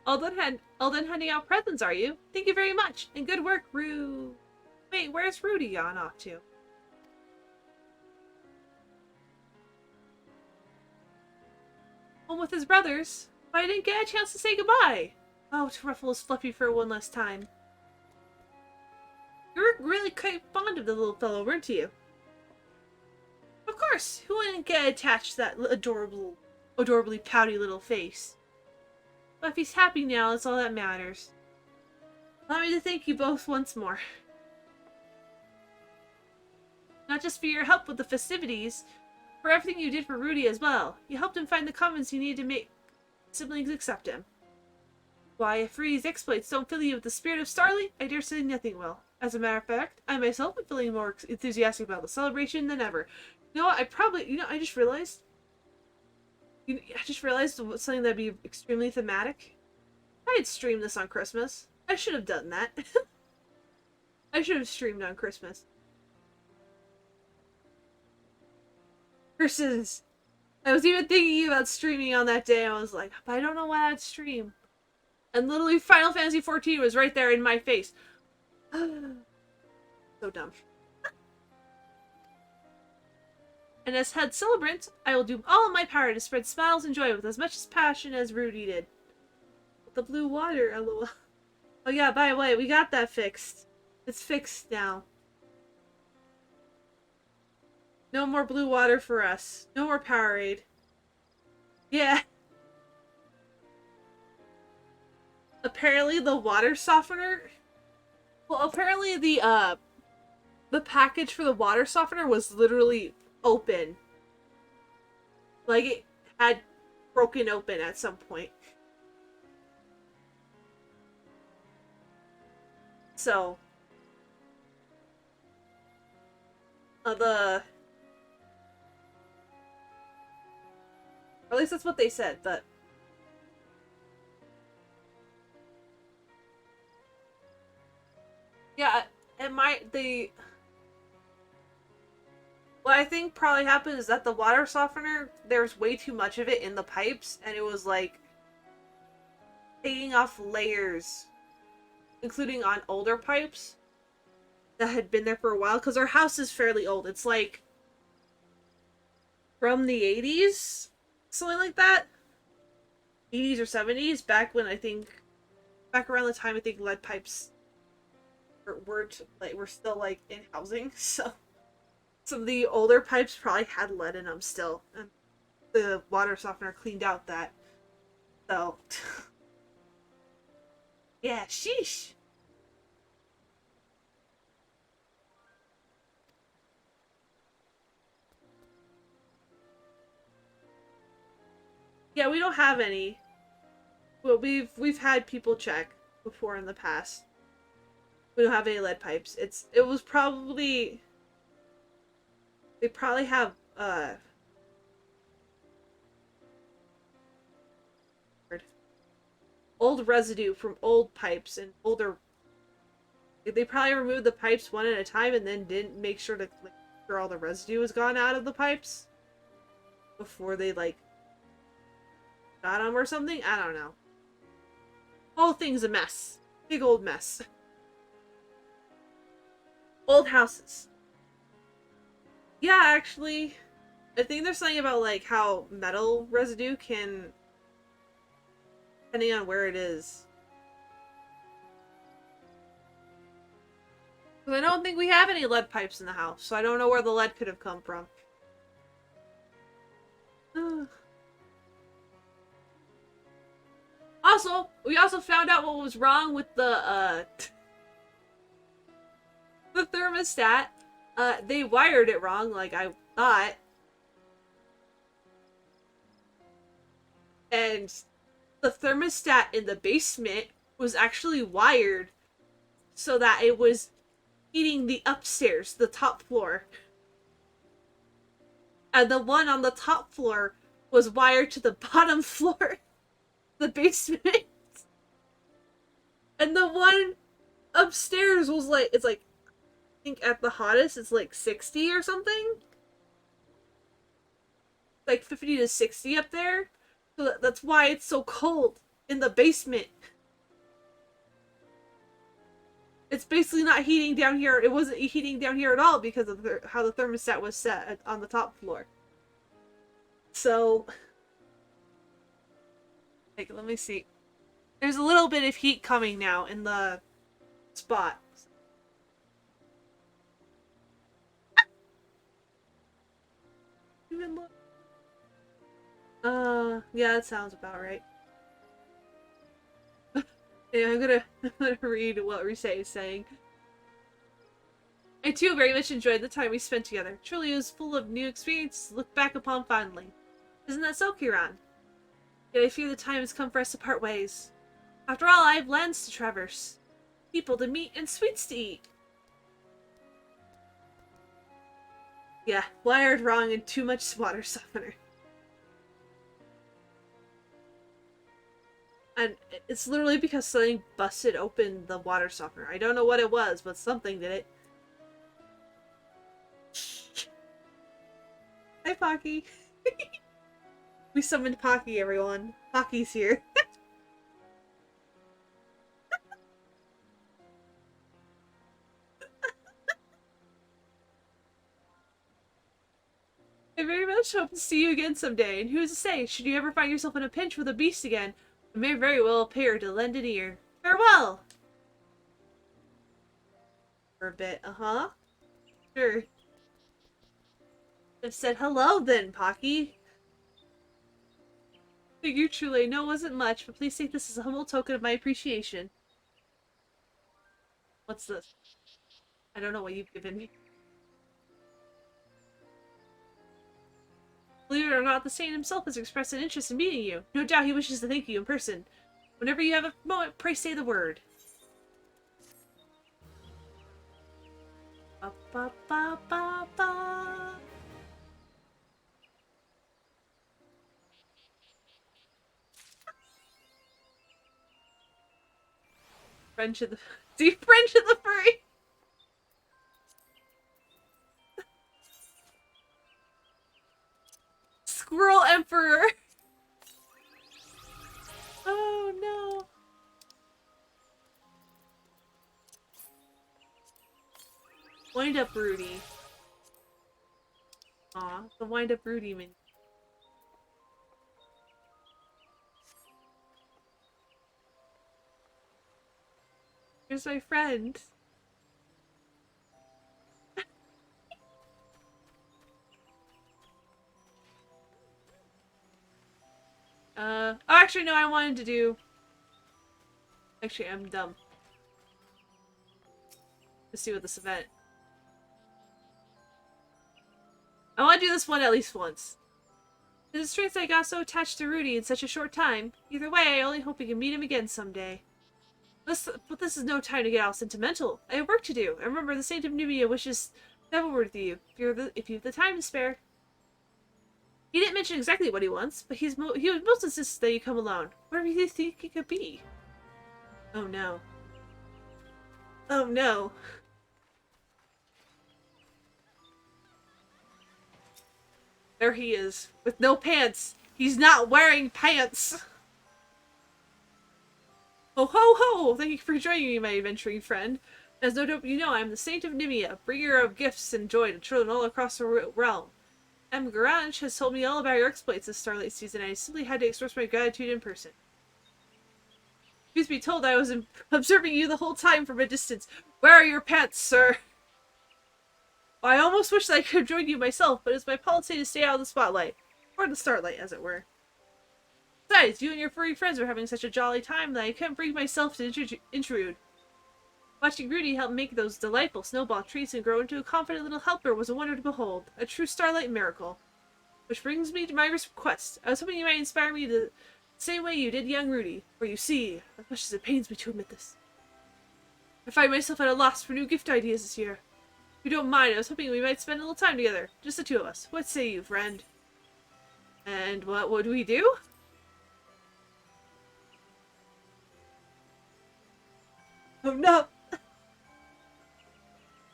All done handing out presents, are you? Thank you very much, and good work, Rue. Wait, where's Rudy gone off to? Home with his brothers. But I didn't get a chance to say goodbye. Oh, to ruffle his fluffy fur one last time. You were really quite fond of the little fellow, weren't you? Of course, who wouldn't get attached to that adorably pouty little face? But if he's happy now, that's all that matters. Allow me to thank you both once more. Not just for your help with the festivities, for everything you did for Rudy as well. You helped him find the confidence he needed to make siblings accept him. Why, if Rudy's exploits don't fill you with the spirit of Starlight, I dare say nothing will. As a matter of fact, I myself am feeling more enthusiastic about the celebration than ever. You know what, I just realized... I just realized something that'd be extremely thematic. I had streamed this on Christmas. I should have done that. I should have streamed on Christmas. Versus, I was even thinking about streaming on that day. I was like, but I don't know why I'd stream. And literally Final Fantasy XIV was right there in my face. So dumb. And as head celebrant, I will do all in my power to spread smiles and joy with as much passion as Rudy did. With the blue water, lol. Oh yeah, by the way, we got that fixed. It's fixed now. No more blue water for us. No more Powerade. Yeah. Apparently the water softener... Well, apparently the package for the water softener was literally open. Like, it had broken open at some point. So... or at least that's what they said, but... Yeah, it might... What I think probably happened is that the water softener, there's way too much of it in the pipes, and it was like taking off layers, including on older pipes that had been there for a while, because our house is fairly old. It's like from the 80s, something like that. 80s or 70s, back around the time I think lead pipes were still like in housing, so some of the older pipes probably had lead in them still, and the water softener cleaned out that. So, yeah, sheesh. Yeah, we don't have any. Well, we've had people check before in the past. We don't have any lead pipes. It was probably... They probably have, old residue from old pipes and older... They probably removed the pipes one at a time and then didn't make sure to make sure all the residue was gone out of the pipes before they, like, got them or something? I don't know. Whole thing's a mess. Big old mess. Old houses. Yeah, actually, I think there's something about, like, how metal residue can... depending on where it is. Because I don't think we have any lead pipes in the house, so I don't know where the lead could have come from. Also, we also found out what was wrong with the thermostat. They wired it wrong, like I thought. And the thermostat in the basement was actually wired so that it was heating the upstairs, the top floor. And the one on the top floor was wired to the bottom floor, the basement. And the one upstairs was like, it's like, I think at the hottest it's like 60 or something. Like 50 to 60 up there. So that's why it's so cold in the basement. It's basically not heating down here. It wasn't heating down here at all because of how the thermostat was set on the top floor. So, like, let me see. There's a little bit of heat coming now in the spot. Even look. Yeah, that sounds about right. Yeah, I'm gonna read what Rise is saying. I too very much enjoyed the time we spent together. Truly it was full of new experiences to look back upon fondly. Isn't that so, Kiran? Yet I fear the time has come for us to part ways. After all, I have lands to traverse, people to meet, and sweets to eat. Yeah, wired wrong and too much water softener. And it's literally because something busted open the water softener. I don't know what it was, but something did it. Hi, Pocky. We summoned Pocky, everyone. Pocky's here. I very much hope to see you again someday, and who's to say, should you ever find yourself in a pinch with a beast again, it may very well appear to lend an ear. Farewell! For a bit, uh-huh. Sure. Just said hello then, Pocky. Thank you, truly. No, it wasn't much, but please take this as a humble token of my appreciation. What's this? I don't know what you've given me. Believe it or not, the saint himself has expressed an interest in meeting you. No doubt he wishes to thank you in person. Whenever you have a moment, pray say the word. Ba ba ba ba ba. Friendship the deep friendship the furry. Squirrel Emperor. Oh no. Wind up Rudy. Aw, the wind up Rudy minion. Here's my friend. Oh, actually, no, I wanted to do... Actually, I'm dumb. Let's see what this event... I want to do this one at least once. It's strange I got so attached to Rudy in such a short time. Either way, I only hope we can meet him again someday. But this is no time to get all sentimental. I have work to do. I remember the Saint of Nubia wishes to have a word with you, if you have the time to spare. He didn't mention exactly what he wants, but he would most insist that you come alone. Whatever you think it could be. Oh no. Oh no. There he is, with no pants. He's not wearing pants. Ho ho ho! Thank you for joining me, my adventuring friend. As no doubt you know, I am the Saint of Nimia, bringer of gifts and joy to children all across the realm. M. Garanch has told me all about your exploits this starlight season, and I simply had to express my gratitude in person. Truth be told, I was observing you the whole time from a distance. Where are your pants, sir? I almost wish that I could have joined you myself, but it's my policy to stay out of the spotlight. Or the starlight, as it were. Besides, you and your furry friends were having such a jolly time that I couldn't bring myself to intrude. Watching Rudy help make those delightful snowball treats and grow into a confident little helper was a wonder to behold. A true starlight miracle. Which brings me to my request. I was hoping you might inspire me the same way you did young Rudy. For you see, as much as it pains me to admit this, I find myself at a loss for new gift ideas this year. If you don't mind, I was hoping we might spend a little time together. Just the two of us. What say you, friend? And what would we do? Oh no!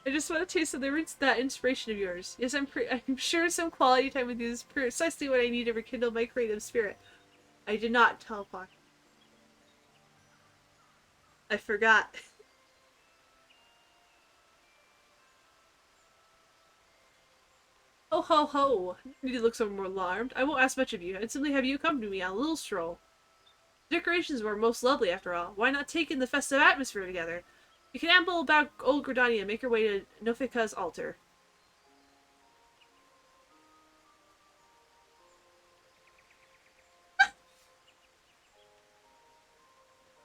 I just want to taste of that inspiration of yours. Yes, I'm sure some quality time with you is precisely what I need to rekindle my creative spirit. I did not tell Pocky. I forgot. Ho ho ho! You need to look some more alarmed. I won't ask much of you. I'd simply have you accompany me on a little stroll. The decorations were most lovely after all. Why not take in the festive atmosphere together? You can amble about Old Gridania and make your way to Nofika's altar.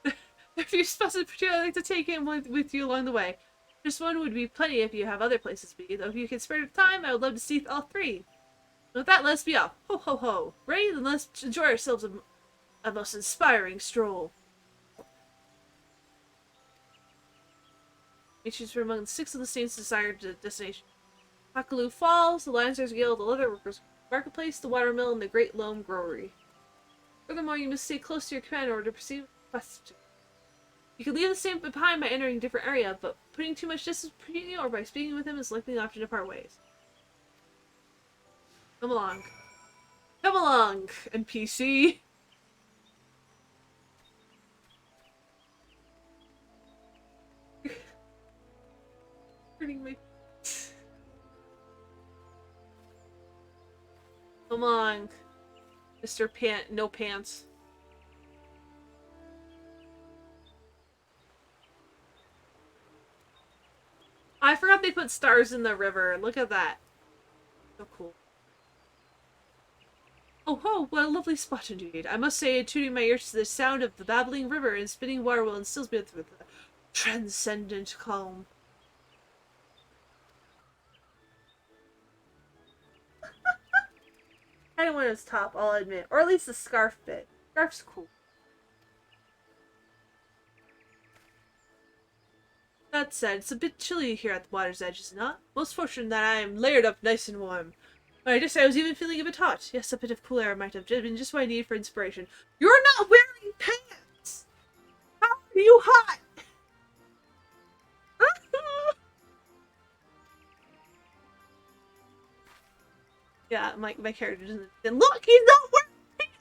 There are a few spots in particular I'd like to take in with you along the way. Just one would be plenty if you have other places to be, though if you can spare time, I would love to see all three. With that, let's be off. Ho ho ho! Ready? Then let's enjoy ourselves a most inspiring stroll. We choose from among 6 of the state's desired destination. Hakalu Falls, the Lancers Guild, the Leatherworkers Marketplace, the Watermill, and the Great Loam Growery. Furthermore, you must stay close to your command in order to proceed with quests. You can leave the same behind by entering a different area, but putting too much distance between you or by speaking with him is likely an option to part ways. Come along. Come along, NPC! Hurting me. Come on, Mr. No Pants. I forgot they put stars in the river. Look at that. So cool. Oh ho, what a lovely spot indeed. I must say, tuning my ears to the sound of the babbling river and spinning water will instills me with a transcendent calm. I don't want his top, I'll admit. Or at least the scarf bit. Scarf's cool. That said, it's a bit chilly here at the water's edge, is it not? Most fortunate that I am layered up nice and warm. I just I was even feeling a bit hot. Yes, a bit of cool air might have been just what I needed for inspiration. You're not wearing pants! How are you hot? Yeah, my character doesn't. And look, he's not wearing pants!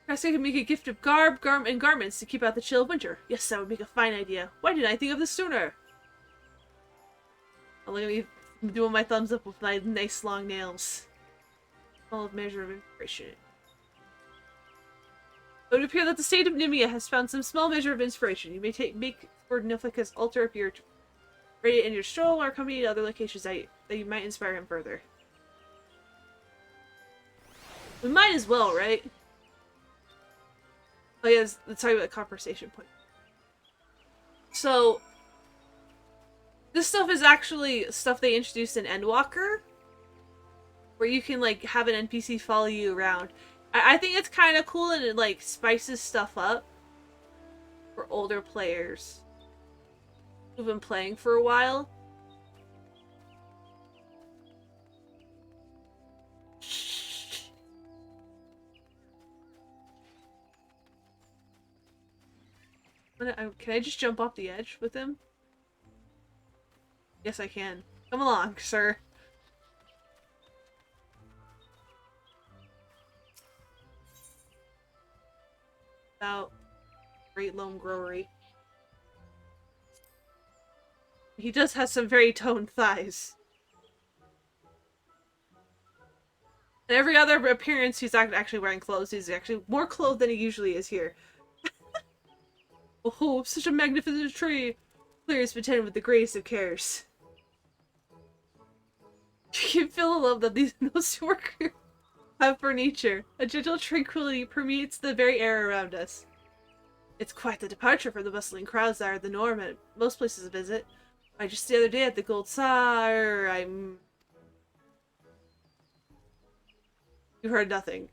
Perhaps I could make a gift of garments to keep out the chill of winter. Yes, that would make a fine idea. Why didn't I think of this sooner? Oh, look at me doing my thumbs up with my nice long nails. Full of measure of inspiration. It would appear that the state of Nimia has found some small measure of inspiration. You may make for Niflika's altar if you're ready to end your stroll or accompany to other locations that you might inspire him further. We might as well, right? Oh yeah, let's talk about the conversation point. So, this stuff is actually stuff they introduced in Endwalker, where you can like have an NPC follow you around. I think it's kind of cool and it like spices stuff up for older players who've been playing for a while. Can I just jump off the edge with him? Yes, I can. Come along, sir. About Great Loam Growery. He does have some very toned thighs. And every other appearance, he's actually wearing clothes. He's actually more clothed than he usually is here. Oh, such a magnificent tree! Clear as pretended with the greatest of cares. You can feel the love that these workers have for nature. A gentle tranquility permeates the very air around us. It's quite the departure from the bustling crowds that are the norm at most places to visit. Just the other day at the Gold Sire, You heard nothing.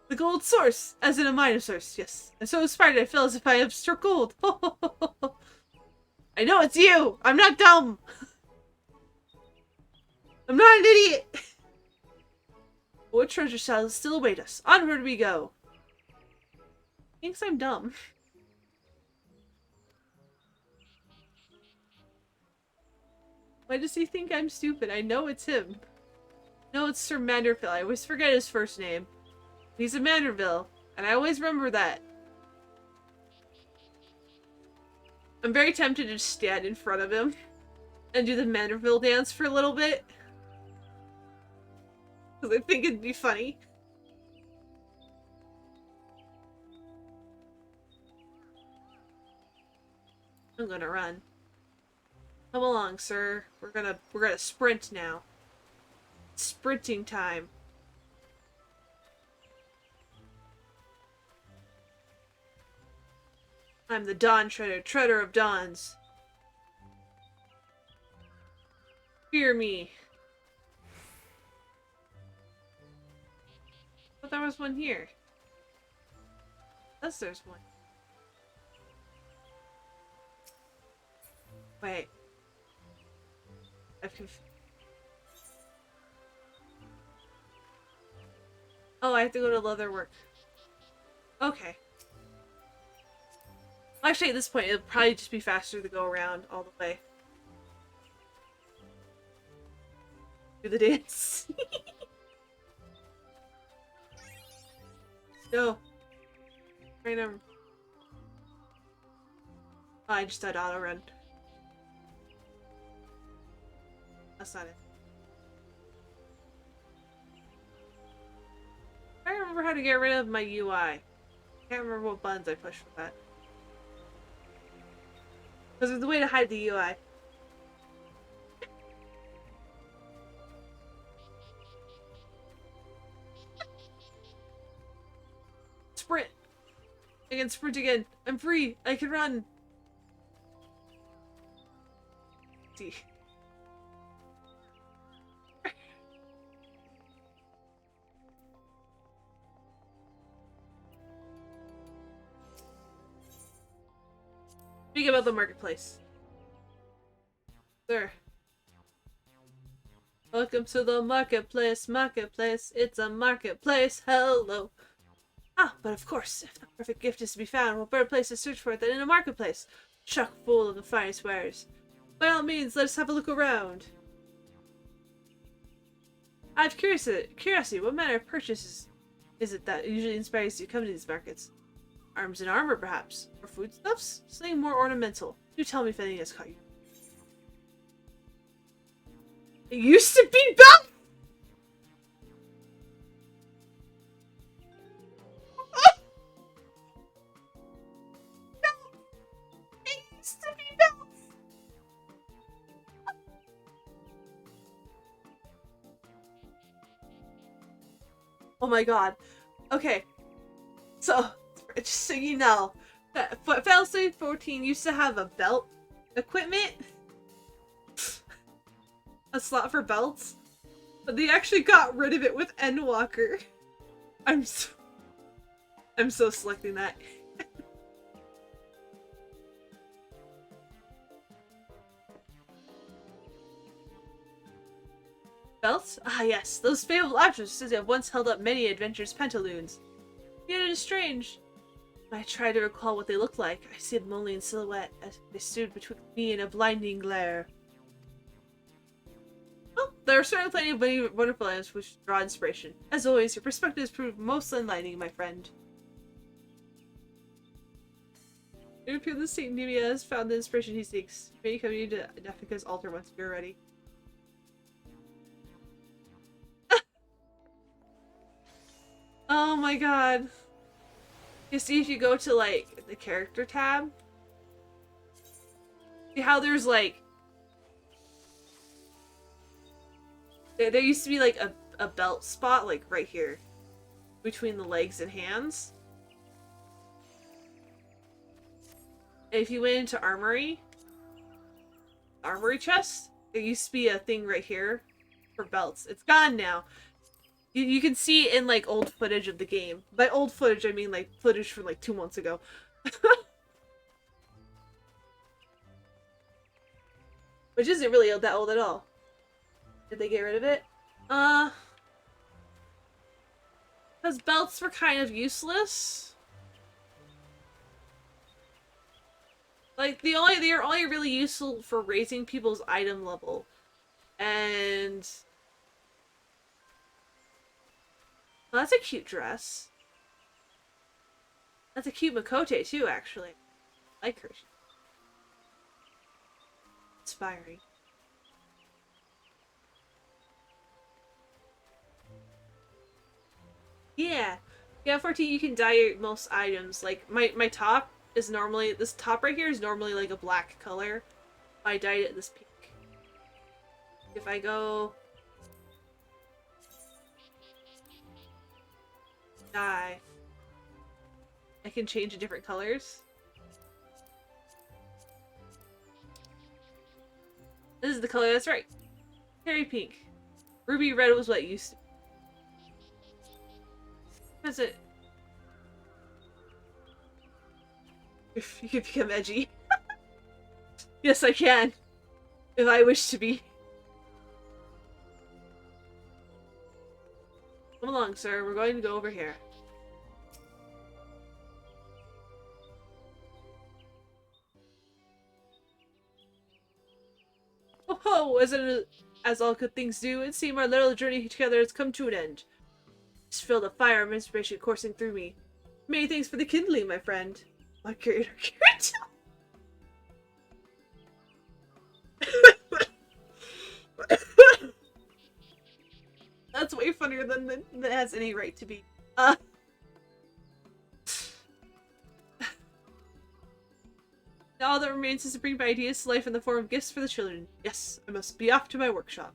The gold source, as in a mine of source, yes. I'm so inspired I feel as if I have struck gold. I know it's you! I'm not dumb! I'm not an idiot! What treasure shall still await us? Onward we go! He thinks I'm dumb. Why does he think I'm stupid? I know it's him. No, it's Sir Manderville. I always forget his first name. He's a Manderville. And I always remember that. I'm very tempted to just stand in front of him and do the Mandeville dance for a little bit. Because I think it'd be funny. I'm gonna run. Come along, sir. We're gonna sprint now. It's sprinting time. I'm the Dawn Treader, Treader of Dawns. Fear me. But there was one here. Yes, there's one. Wait. Oh, I have to go to Leatherwork. Okay. Actually, at this point, it'll probably just be faster to go around all the way. Do the dance. No. Random. Oh, I just had auto run. That's not it. I remember how to get rid of my UI. Can't remember what buttons I pushed for that. Because there's a way to hide the UI. Sprint! I can sprint again. I'm free. I can run. See. Speak about the marketplace. Sir. Welcome to the marketplace, marketplace. It's a marketplace. Hello. Ah, but of course, if the perfect gift is to be found, what better place to search for it than in a marketplace? Chock full of the finest wares. By all means, let us have a look around. I have curiosity, what manner of purchases is it that usually inspires you to come to these markets? Arms and armor, perhaps? Or foodstuffs? Something more ornamental. Do tell me if anything has caught you. It used to be Bell! It used to be Bell! Oh my god. Okay. So, just so you know, Final Fantasy 14 used to have a belt equipment. A slot for belts. But they actually got rid of it with Endwalker. I'm so selecting that. Belts? Ah yes, those fabled objects have once held up many adventurous pantaloons. Yet it is strange. When I try to recall what they looked like, I see them only in silhouette as they stood between me and a blinding glare. Well, there are certainly plenty of many wonderful items which draw inspiration. As always, your perspective has proved most enlightening, my friend. It appears that Saint Nemia has found the inspiration he seeks. May you come to Nefika's altar once you're ready. Oh my god. You see, if you go to, like, the character tab, see how there's, like, there used to be, like, a belt spot, like, right here, between the legs and hands. And if you went into armory chest, there used to be a thing right here for belts. It's gone now. You can see in, like, old footage of the game. By old footage, I mean, like, footage from, like, 2 months ago. Which isn't really that old at all. Did they get rid of it? Because belts were kind of useless. Like, they are only really useful for raising people's item level. And... well, that's a cute dress. That's a cute Makote too, actually. I like her. She's inspiring. Yeah. Yeah, 14 you can dye most items. Like my top is normally this top right here is normally like a black color. I dyed it this pink. If I go dye, I can change to different colors. This is the color that's right. Cherry pink. Ruby red was what used to. What's it? If you can become edgy. Yes, I can. If I wish to be. Come along, sir. We're going to go over here. Oh ho! As all good things do, it seems our little journey together has come to an end. Just feel the fire of inspiration coursing through me. Many thanks for the kindling, my friend. My curator. That's way funnier than that has any right to be. Now all that remains is to bring my ideas to life in the form of gifts for the children. Yes, I must be off to my workshop.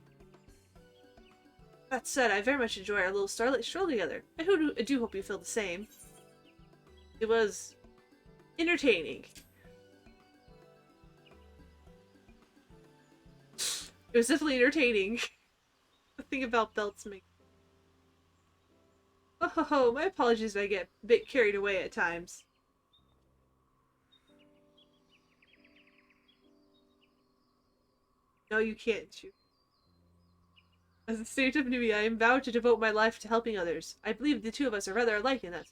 That said, I very much enjoy our little starlight stroll together. I do hope you feel the same. It was entertaining. It was definitely entertaining. The thing about belts make. Oh ho ho, my apologies if I get a bit carried away at times. No, you can't. As a state of newbie, I am vowed to devote my life to helping others. I believe the two of us are rather alike in that.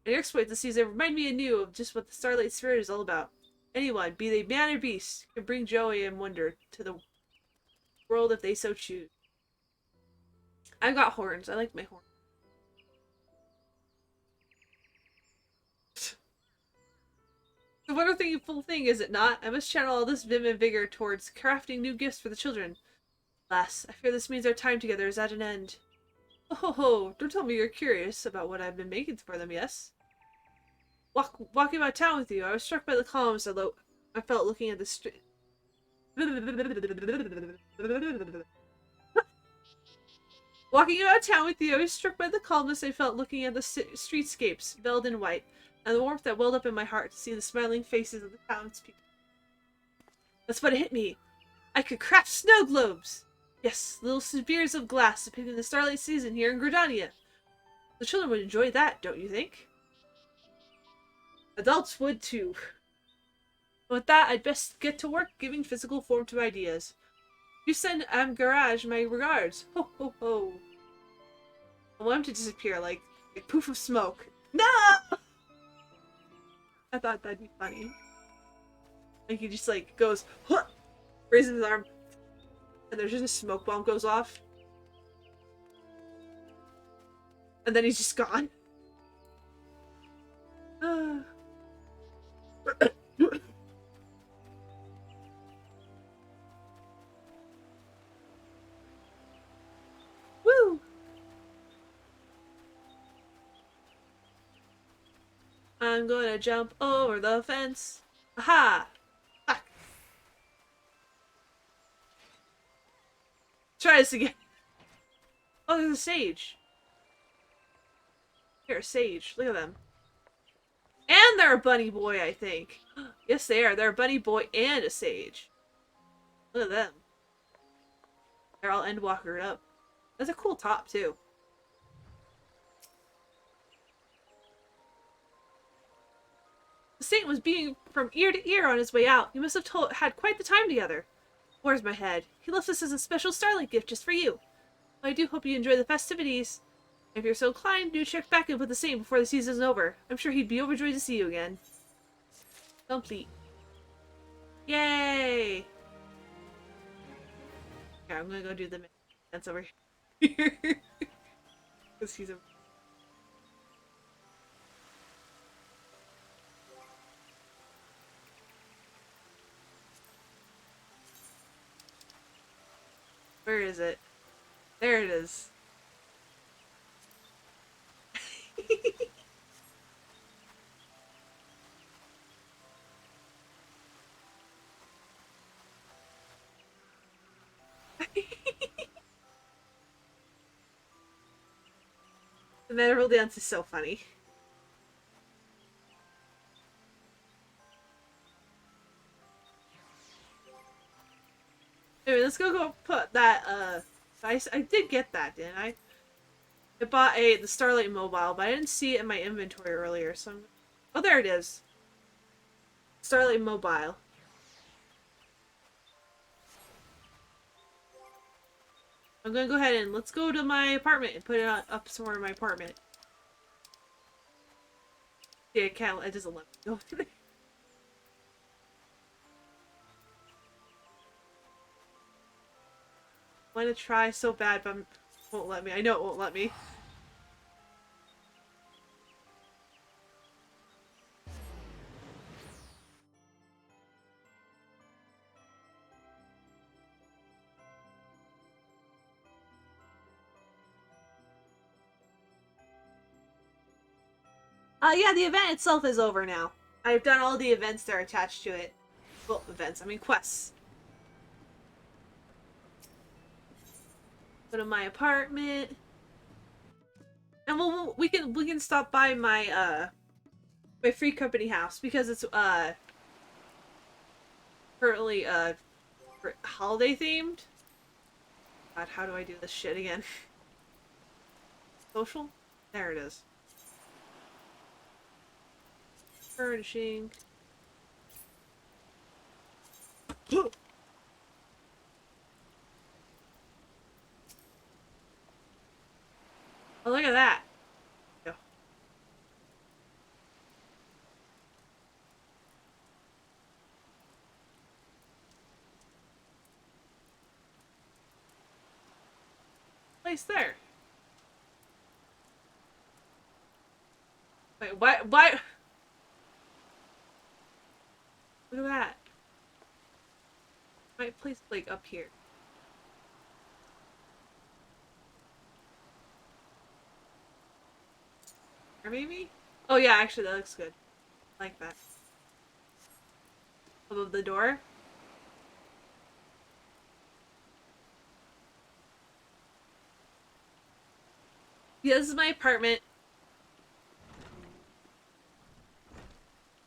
And your exploits this season remind me anew of just what the Starlight Spirit is all about. Anyone, be they man or beast, can bring joy and wonder to the world if they so choose. I've got horns. I like my horns. The wonderful thing, is it not? I must channel all this vim and vigor towards crafting new gifts for the children. Alas, I fear this means our time together is at an end. Oh ho ho, don't tell me you're curious about what I've been making for them, yes? Walking about town with you, I was struck by the columns I felt looking at the street. Walking about town with you, I was struck by the calmness I felt looking at the streetscapes, veiled in white, and the warmth that welled up in my heart to see the smiling faces of the townspeople. That's what hit me. I could craft snow globes! Yes, little spheres of glass depicting the starlight season here in Gridania. The children would enjoy that, don't you think? Adults would too. With that, I'd best get to work giving physical form to ideas. You send Garage my regards. Ho ho ho. I want him to disappear like a poof of smoke. No! I thought that'd be funny. Like he just like goes, huh! Raises his arm, and there's just a smoke bomb goes off. And then he's just gone. Woo! I'm gonna jump over the fence. Aha! Fuck. Try this again. Oh, there's a sage. Here, a sage. Look at them. And they're a bunny boy, I think. Yes, they are. They're a bunny boy and a sage. Look at them. They're all endwalkered up. That's a cool top, too. The saint was being from ear to ear on his way out. You must have had quite the time together. Where's my head? He left this as a special starlight gift just for you. I do hope you enjoy the festivities. If you're so inclined, do check back in with the saint before the season's over. I'm sure he'd be overjoyed to see you again. Complete. Yay! Here, I'm gonna go do the dance over here. Because he's a... Where is it? There it is. The medieval dance is so funny. Anyway, let's go put that, I did get that, didn't I? I bought the Starlight Mobile, but I didn't see it in my inventory earlier, so oh, there it is. Starlight Mobile. I'm gonna go ahead and let's go to my apartment and put it up somewhere in my apartment. Yeah, it can't, it doesn't let me go there. I want to try so bad, but it won't let me. I know it won't let me. Yeah, the event itself is over now. I've done all the events that are attached to it. Well, events, I mean quests. Go to my apartment. And we can stop by my free company house because it's currently holiday themed. God, how do I do this shit again? Social? There it is. Furnishing. Oh, look at that. Go. Place there. Wait, why? Look at that. Might place like up here. Or maybe? Oh yeah, actually that looks good. I like that. Above the door. Yeah, this is my apartment.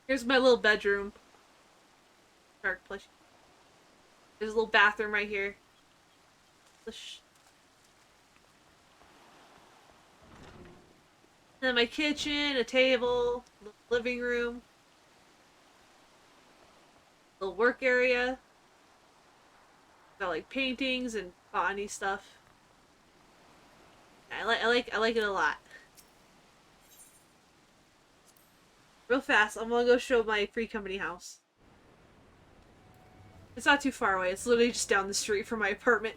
Here's my little bedroom. Dark plush. There's a little bathroom right here. Then my kitchen, a table, living room, little work area. Got like paintings and botany stuff. I like it a lot. Real fast, I'm gonna go show my free company house. It's not too far away. It's literally just down the street from my apartment.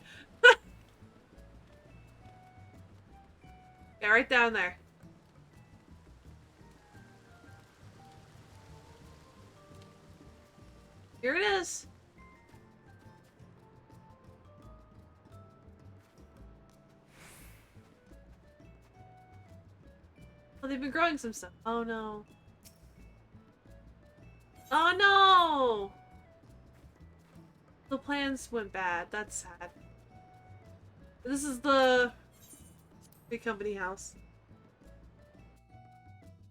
Yeah, right down there. Here it is. Oh, they've been growing some stuff. Oh no. Oh no! The plans went bad. That's sad. This is the free company house.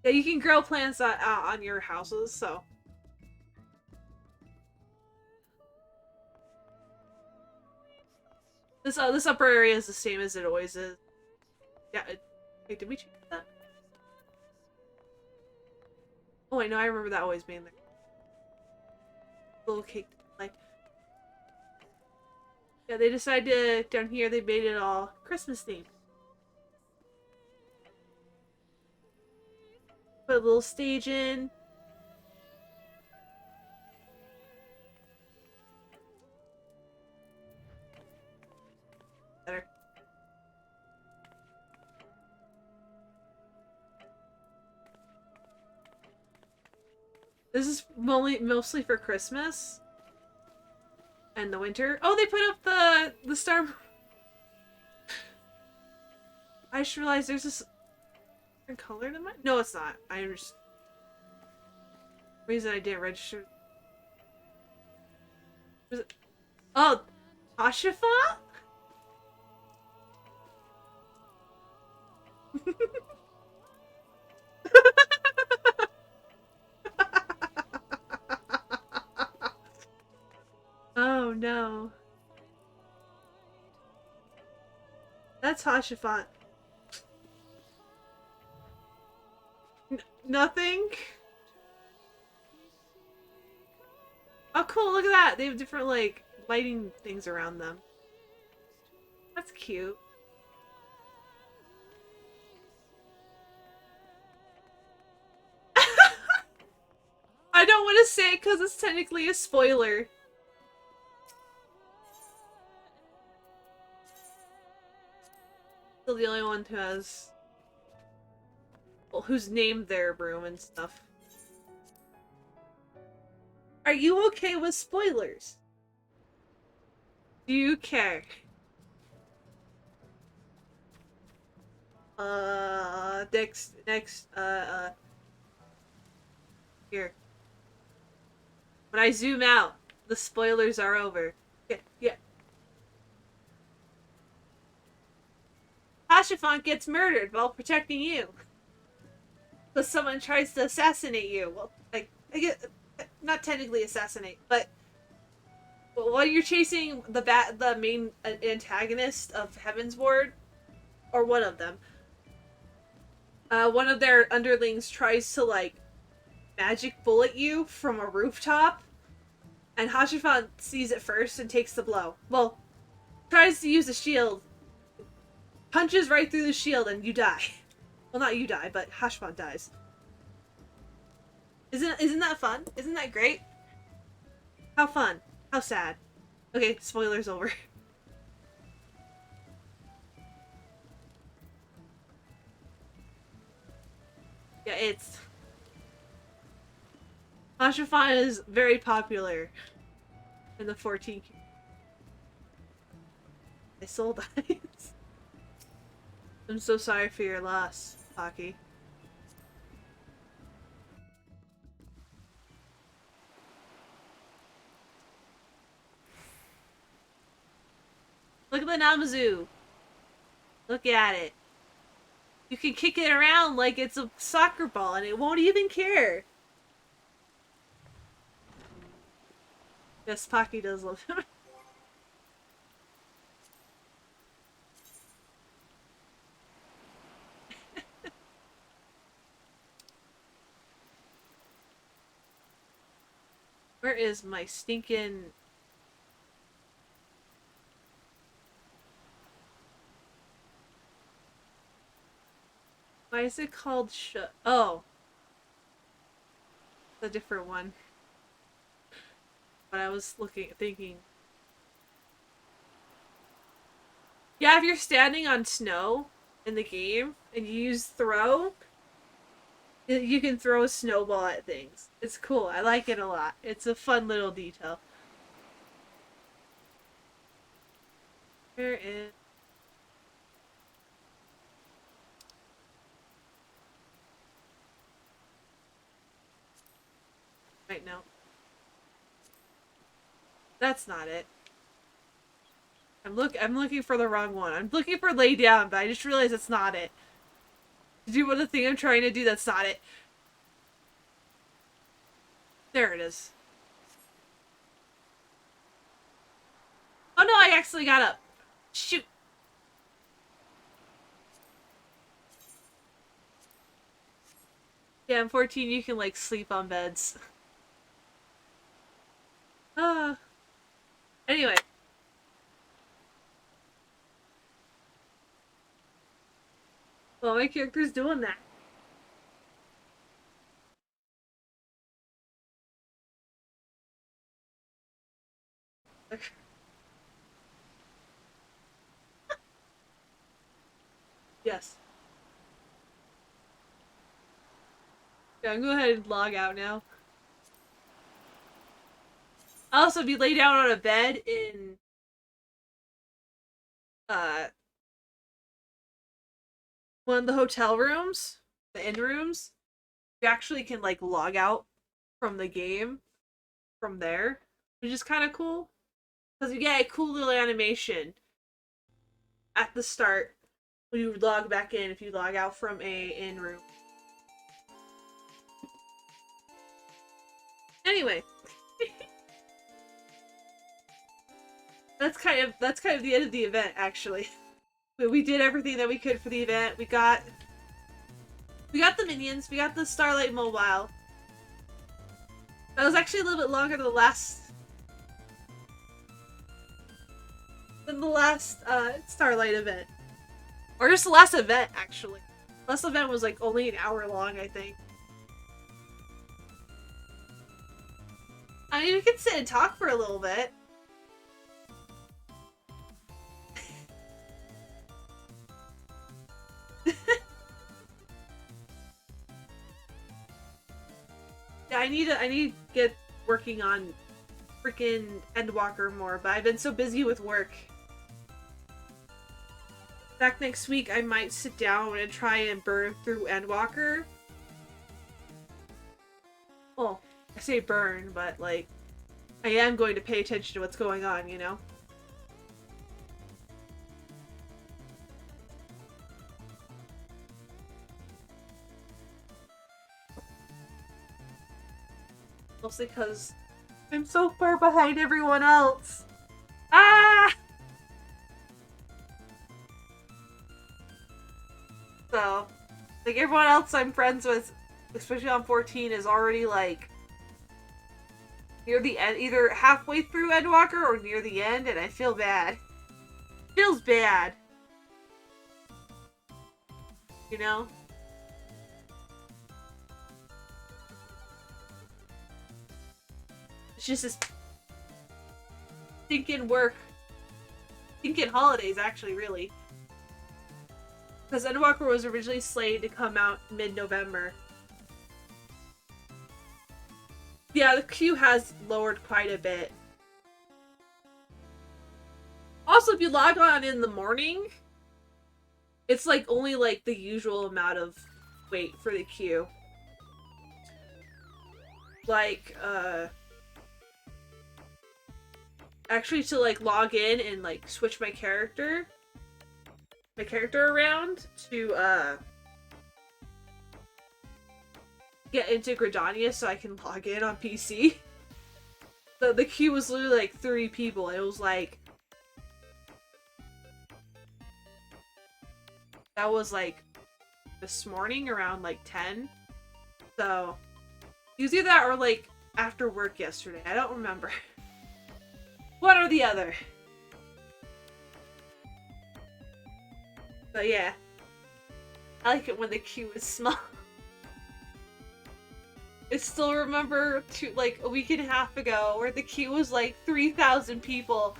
Yeah, you can grow plants on your houses, so. This upper area is the same as it always is. Yeah. Wait, did we change that? Oh wait, no, I remember that always being there. Little cake, like. Yeah, they decided to down here. They made it all Christmas themed. Put a little stage in. Better. This is mostly for Christmas and the winter. Oh, they put up the star. I just realized there's this different color than mine. No, it's not. I just reason I didn't register. Was it? Oh, Tashafa? Oh no. That's Hashifant. Nothing? Oh cool, look at that! They have different, like, lighting things around them. That's cute. I don't want to say it because it's technically a spoiler. Still the only one who has... Well, who's named their room and stuff. Are you okay with spoilers? Do you care? Here. When I zoom out, the spoilers are over. Yeah, yeah. Hashifant gets murdered while protecting you. Because someone tries to assassinate you. Well, like, I get, not technically assassinate, but while you're chasing the main antagonist of Heaven's Ward, or one of them, one of their underlings tries to, like, magic bullet you from a rooftop, and Hashifant sees it first and takes the blow. Well, tries to use a shield, punches right through the shield, and you die. Well, not you die, but Hashifant dies. Isn't that fun? Isn't that great? How fun. How sad. Okay, spoilers over. Yeah, it's... Hashifant is very popular in the 14. My soul dies. I'm so sorry for your loss, Pocky. Look at the Namazu. Look at it. You can kick it around like it's a soccer ball and it won't even care. Yes, Pocky does love him. Where is my stinking... Why is it called Oh. It's a different one. But I was thinking... Yeah, if you're standing on snow in the game and you use throw, you can throw a snowball at things. It's cool. I like it a lot. It's a fun little detail. Where is... Right now. That's not it. I'm looking for the wrong one. I'm looking for lay down, but I just realized that's not it. To do what the thing I'm trying to do, that's not it. There it is. Oh no, I actually got up. Shoot. Yeah, in 14 you can, like, sleep on beds. Ah. Anyway. Well, my character's doing that. Yes. Yeah, I'm gonna go ahead and log out now. Also, if you lay down on a bed in uh one of the hotel rooms, the inn rooms, you actually can like log out from the game from there, which is kind of cool because you get a cool little animation at the start when you log back in if you log out from a inn room. Anyway, that's kind of the end of the event actually. We did everything that we could for the event. We got the minions, we got the Starlight mobile. That was actually a little bit longer than the last Starlight event. Or just the last event, actually. Last event was like only an hour long, I think. I mean, we can sit and talk for a little bit. Yeah, I need to get working on freaking Endwalker more, but I've been so busy with work. Back next week, I might sit down and try and burn through Endwalker. Well, I say burn, but like, I am going to pay attention to what's going on, you know? Mostly because I'm so far behind everyone else. Ah! So, like, everyone else I'm friends with, especially on 14, is already, like, near the end, either halfway through Endwalker or near the end, and I feel bad. Feels bad. You know? It's just this stinking work. Stinking holidays, actually, really. Because Endwalker was originally slated to come out mid-November. Yeah, the queue has lowered quite a bit. Also, if you log on in the morning, it's like only like the usual amount of wait for the queue. Like, actually to like log in and like switch my character around to get into Gridania so I can log in on PC. The queue was literally like 3 people. It was like, that was like this morning around like 10. So it was either that or like after work yesterday. I don't remember. One or the other. But yeah. I like it when the queue is small. I still remember like a week and a half ago where the queue was like 3,000 people.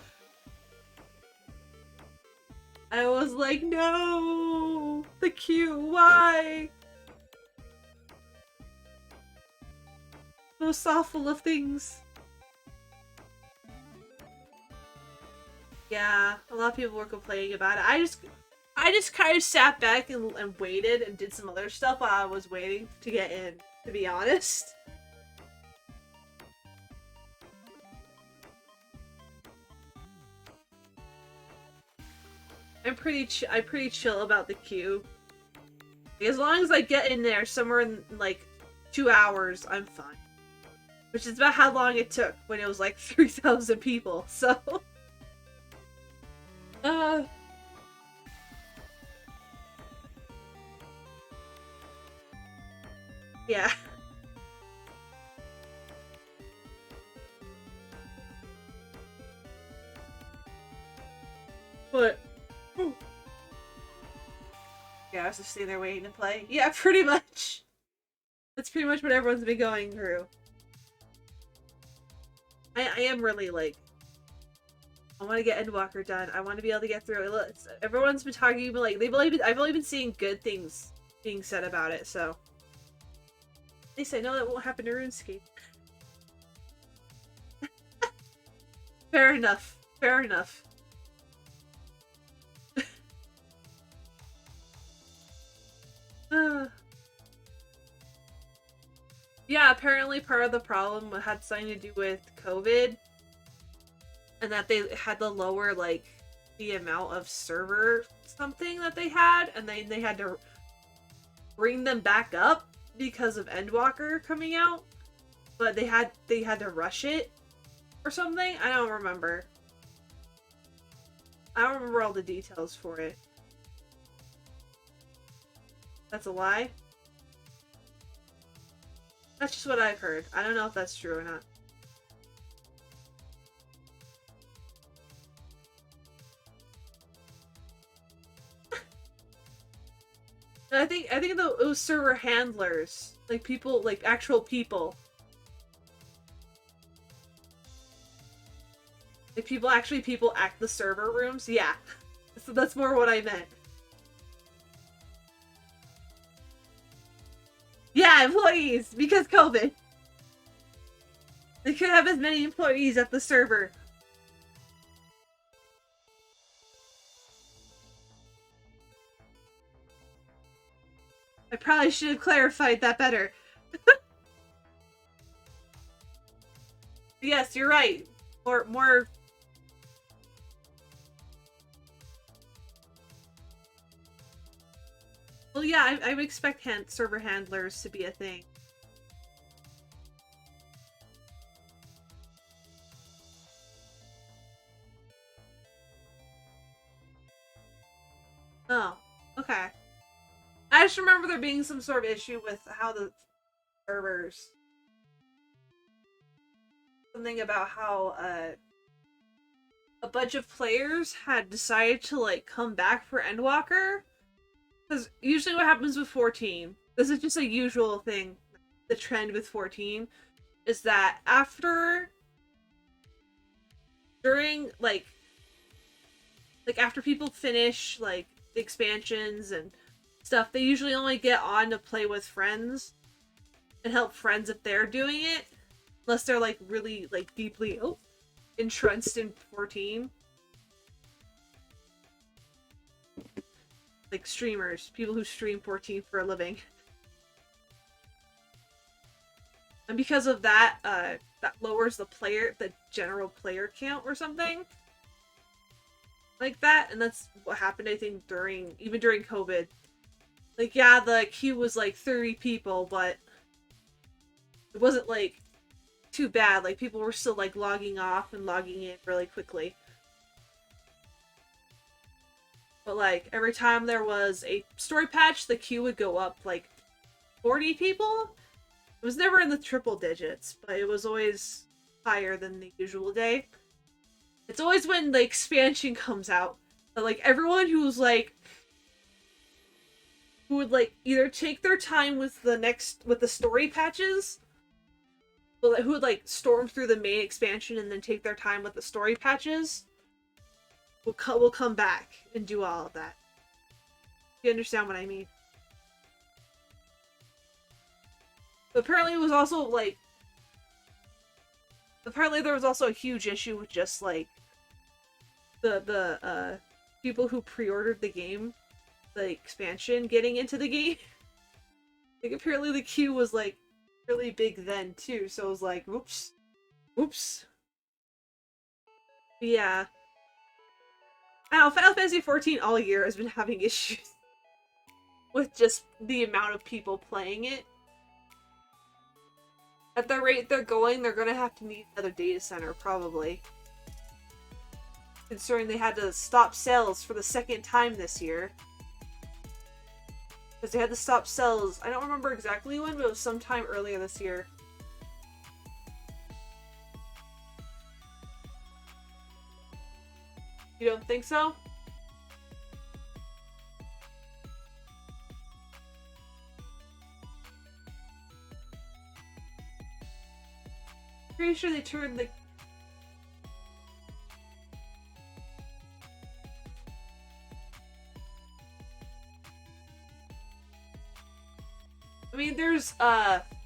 I was like, no! The queue, why? So full of things. Yeah, a lot of people were complaining about it. I just kind of sat back and waited and did some other stuff while I was waiting to get in, to be honest. I'm pretty chill about the queue. As long as I get in there somewhere in like 2 hours, I'm fine. Which is about how long it took when it was like 3,000 people, so... Yeah. But... Yeah, I was just sitting there waiting to play. Yeah, pretty much. That's pretty much what everyone's been going through. I am really like... I want to get Endwalker done. I want to be able to get through it. Everyone's been talking, but like I've only been seeing good things being said about it. So at least I know that won't happen to RuneScape. Fair enough. Fair enough. Yeah, apparently part of the problem had something to do with COVID, and that they had to lower like the amount of server something that they had, and they had to bring them back up because of Endwalker coming out, but they had to rush it or something. I don't remember. I don't remember all the details for it. That's a lie? That's just what I've heard. I don't know if that's true or not. I think it was server handlers. Like people, like actual people. Like people act the server rooms? Yeah. So that's more what I meant. Yeah, employees! Because COVID. They could have as many employees at the server. I probably should have clarified that better. Yes, you're right. More. Well, yeah, I would expect server handlers to be a thing. Oh, okay. I just remember there being some sort of issue with how the servers. Something about how a bunch of players had decided to like come back for Endwalker. Because usually what happens with 14, this is just a usual thing, the trend with 14, is that during after people finish like the expansions and stuff, they usually only get on to play with friends and help friends if they're doing it, unless they're like really like deeply entrenched in 14. Like streamers, people who stream 14 for a living. And because of that, that lowers the general player count or something like that. And that's what happened, I think, even during COVID. Like, yeah, the queue was like 30 people, but it wasn't like too bad. Like, people were still like logging off and logging in really quickly. But like, every time there was a story patch, the queue would go up like 40 people. It was never in the triple digits, but it was always higher than the usual day. It's always when the expansion comes out that like everyone who would like either take their time with the story patches, who would like storm through the main expansion and then take their time with the story patches, will come back and do all of that. You understand what I mean? But apparently there was also a huge issue with just like the people who pre-ordered the game, the expansion getting into the game. Like apparently the queue was like really big then too, so it was like whoops. Yeah. I don't know, Final Fantasy 14 all year has been having issues with just the amount of people playing it. At the rate they're going, they're gonna have to need another data center, probably. Considering they had to stop sales for the second time this year. Because they had to stop sales, I don't remember exactly when, but it was sometime earlier this year. You don't think so? Pretty sure they turned the... I mean, there's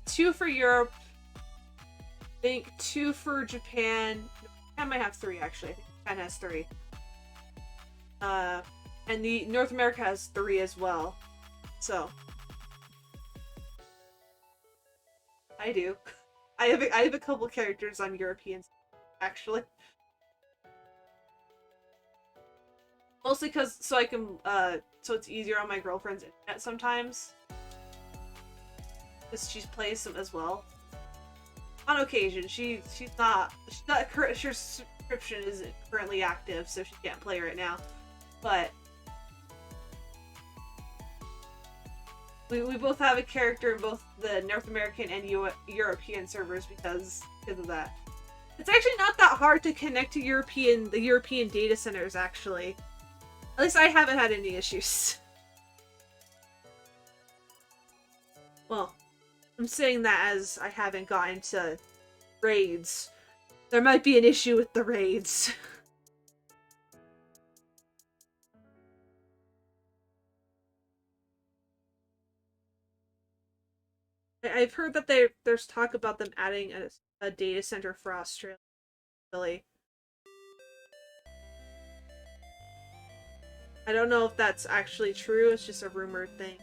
2 for Europe, I think 2 for Japan. Japan might have 3 actually. I think Japan has 3. And the North America has 3 as well. So I do. I have a couple characters on European, actually. Mostly because so I can so it's easier on my girlfriend's internet sometimes. Because she plays them as well. On occasion, she's not her subscription isn't currently active, so she can't play right now. But we both have a character in both the North American and European servers because of that. It's actually not that hard to connect to the European data centers, actually. At least I haven't had any issues. Well, I'm saying that as I haven't gotten to raids. There might be an issue with the raids. I've heard that there's talk about them adding a data center for Australia. Really. I don't know if that's actually true, it's just a rumored thing.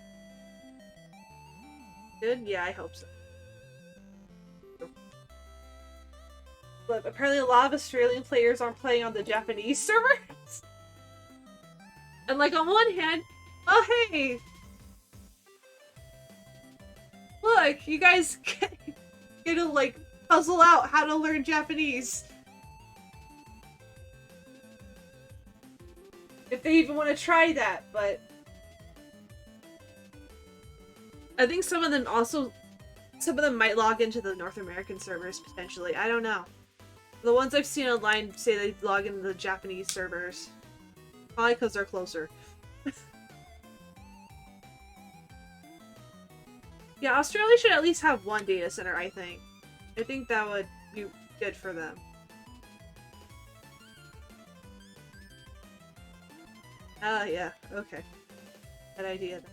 Good? Yeah, I hope so. But apparently a lot of Australian players aren't playing on the Japanese servers. And like on one hand, oh hey! Look, you guys get to like puzzle out how to learn Japanese. If they even want to try that, but I think some of them might log into the North American servers potentially. I don't know. The ones I've seen online say they log into the Japanese servers. Probably because they're closer. Yeah, Australia should at least have one data center, I think. I think that would be good for them. Yeah, okay. Good idea then.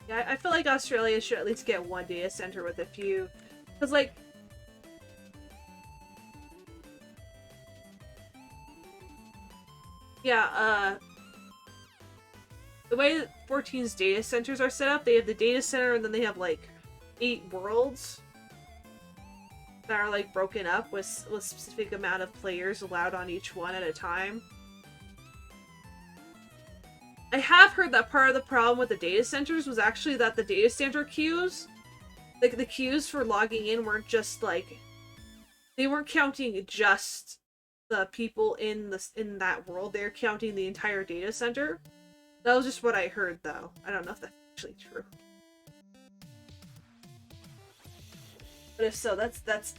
Yeah, I feel like Australia should at least get one data center with a few. Because, like, yeah, the way that 14's data centers are set up, they have the data center and then they have, like, 8 worlds that are, like, broken up with a specific amount of players allowed on each one at a time. I have heard that part of the problem with the data centers was actually that the data center queues, like the queues for logging in weren't just like, they weren't counting just the people in that world, they're counting the entire data center. That was just what I heard though. I don't know if that's actually true. But if so, that's that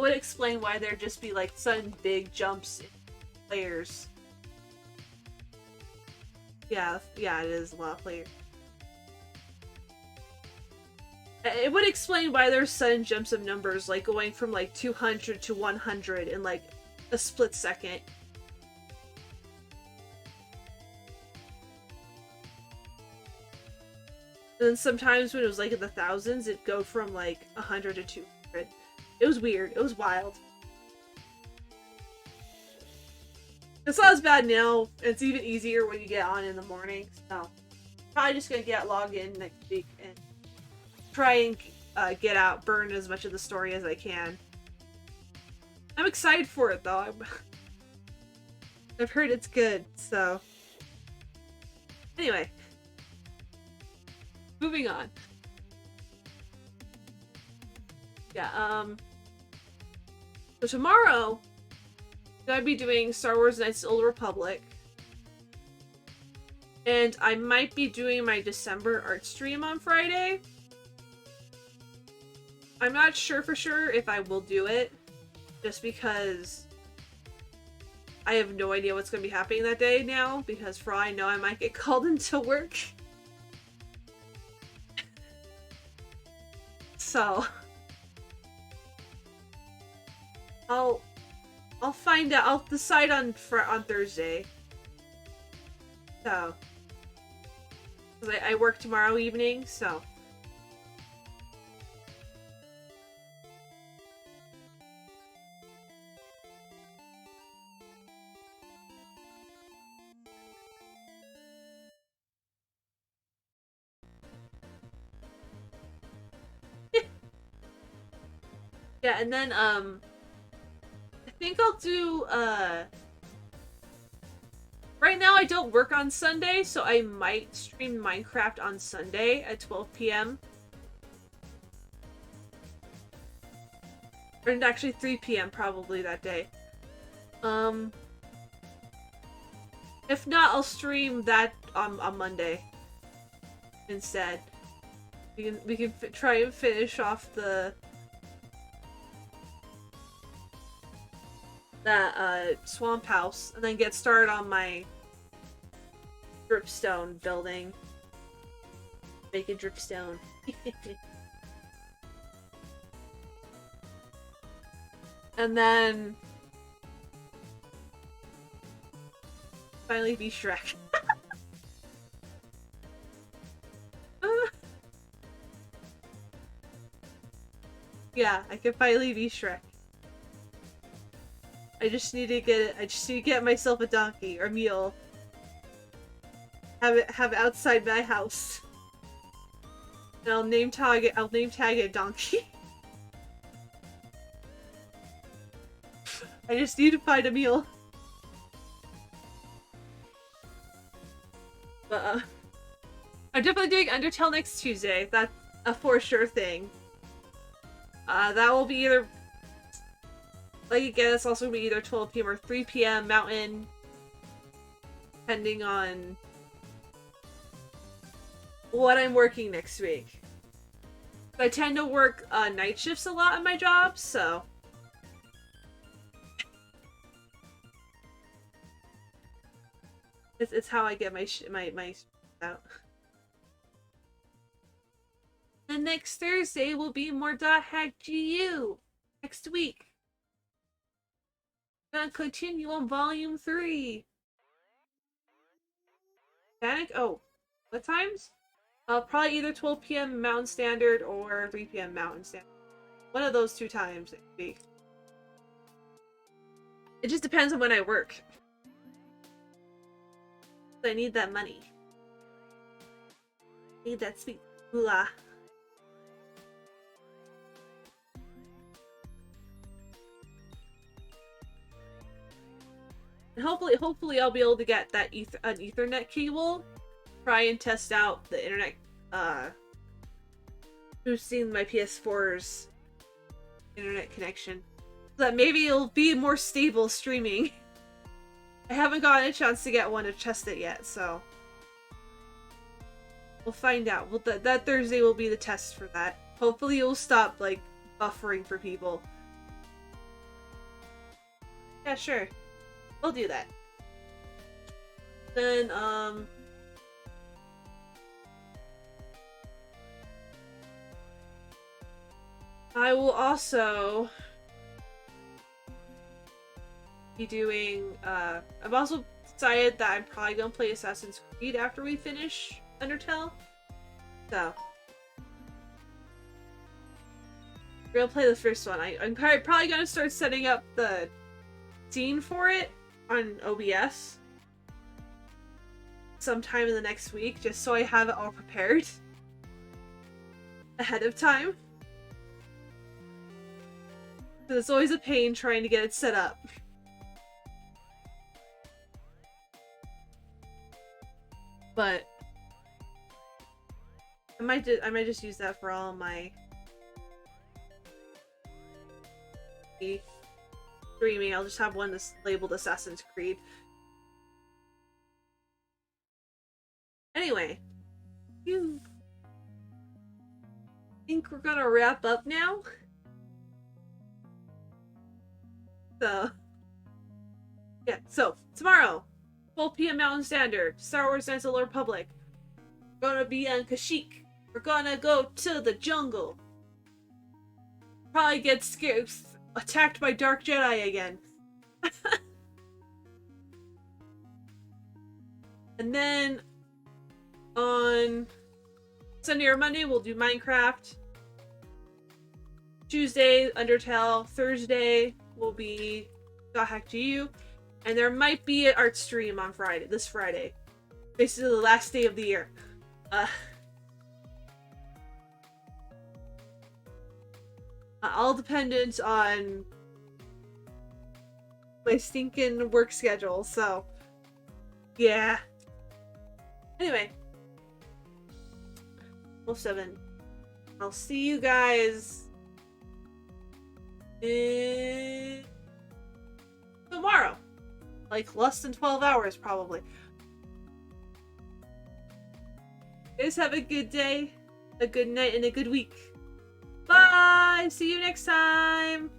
would explain why there'd just be like sudden big jumps in players. Yeah, it is a lot of players. It would explain why there's sudden jumps of numbers, like going from like 200 to 100 in like a split second. And then sometimes when it was like in the thousands, it'd go from like 100 to 200. It was weird. It was wild. It's not as bad now. It's even easier when you get on in the morning. So, probably just gonna log in next week and try and burn as much of the story as I can. I'm excited for it though. I've heard it's good. So, anyway, moving on. Yeah, so tomorrow, I'm gonna be doing Star Wars Knights of the Old Republic. And I might be doing my December art stream on Friday. I'm not sure for sure if I will do it, just because I have no idea what's gonna be happening that day now, because for all I know I might get called into work. So I'll find out. I'll decide on Thursday. So, because I work tomorrow evening, so Yeah, and then I think I'll do right now I don't work on Sunday, so I might stream Minecraft on Sunday at 12 p.m. Or actually 3 p.m. probably that day. If not, I'll stream that on Monday instead. We can try and finish off that swamp house and then get started on my dripstone building. Making dripstone. And then finally be Shrek. Yeah, I can finally be Shrek. I just need to get it. I just need to get myself a donkey or mule. Have it outside my house. And I'll name tag it donkey. I just need to find a mule. But I'm definitely doing Undertale next Tuesday. That's a for sure thing. That will be either, like again, it's also be either 12 p.m. or 3 p.m. Mountain, depending on what I'm working next week. I tend to work night shifts a lot in my job, so it's how I get my out. And next Thursday will be more .hack GU next week. Gonna continue on volume 3. Panic? Oh, what times? Probably either 12 p.m. Mountain Standard or 3 p.m. Mountain Standard. One of those 2 times next week. It just depends on when I work. I need that money. I need that sweet moolah. And hopefully I'll be able to get that an Ethernet cable. Try and test out the internet, boosting my PS4's internet connection. So that maybe it'll be more stable streaming. I haven't gotten a chance to get one to test it yet, so we'll find out. That Thursday will be the test for that. Hopefully it'll stop, like, buffering for people. Yeah, sure. We'll do that. Then, I will also be doing, I've also decided that I'm probably gonna play Assassin's Creed after we finish Undertale. So, we're gonna play the first one. I'm probably gonna start setting up the scene for it on OBS sometime in the next week, just so I have it all prepared ahead of time. Because it's always a pain trying to get it set up. But I might just use that for all my streaming. I'll just have one that's labeled Assassin's Creed. Anyway, you think we're gonna wrap up now? So, yeah, so tomorrow, 12 p.m. Mountain Standard, Star Wars Knights of the Old Republic. We're gonna be on Kashyyyk. We're gonna go to the jungle. Probably get scared, attacked by Dark Jedi again. And then on Sunday or Monday, we'll do Minecraft. Tuesday, Undertale. Thursday will be .hack GU. And there might be an art stream on Friday, this Friday. Basically the last day of the year. all dependent on my stinking work schedule, so yeah. Anyway, well, 7. I'll see you guys tomorrow. Like less than 12 hours, probably. Guys, have a good day, a good night, and a good week. Bye! See you next time!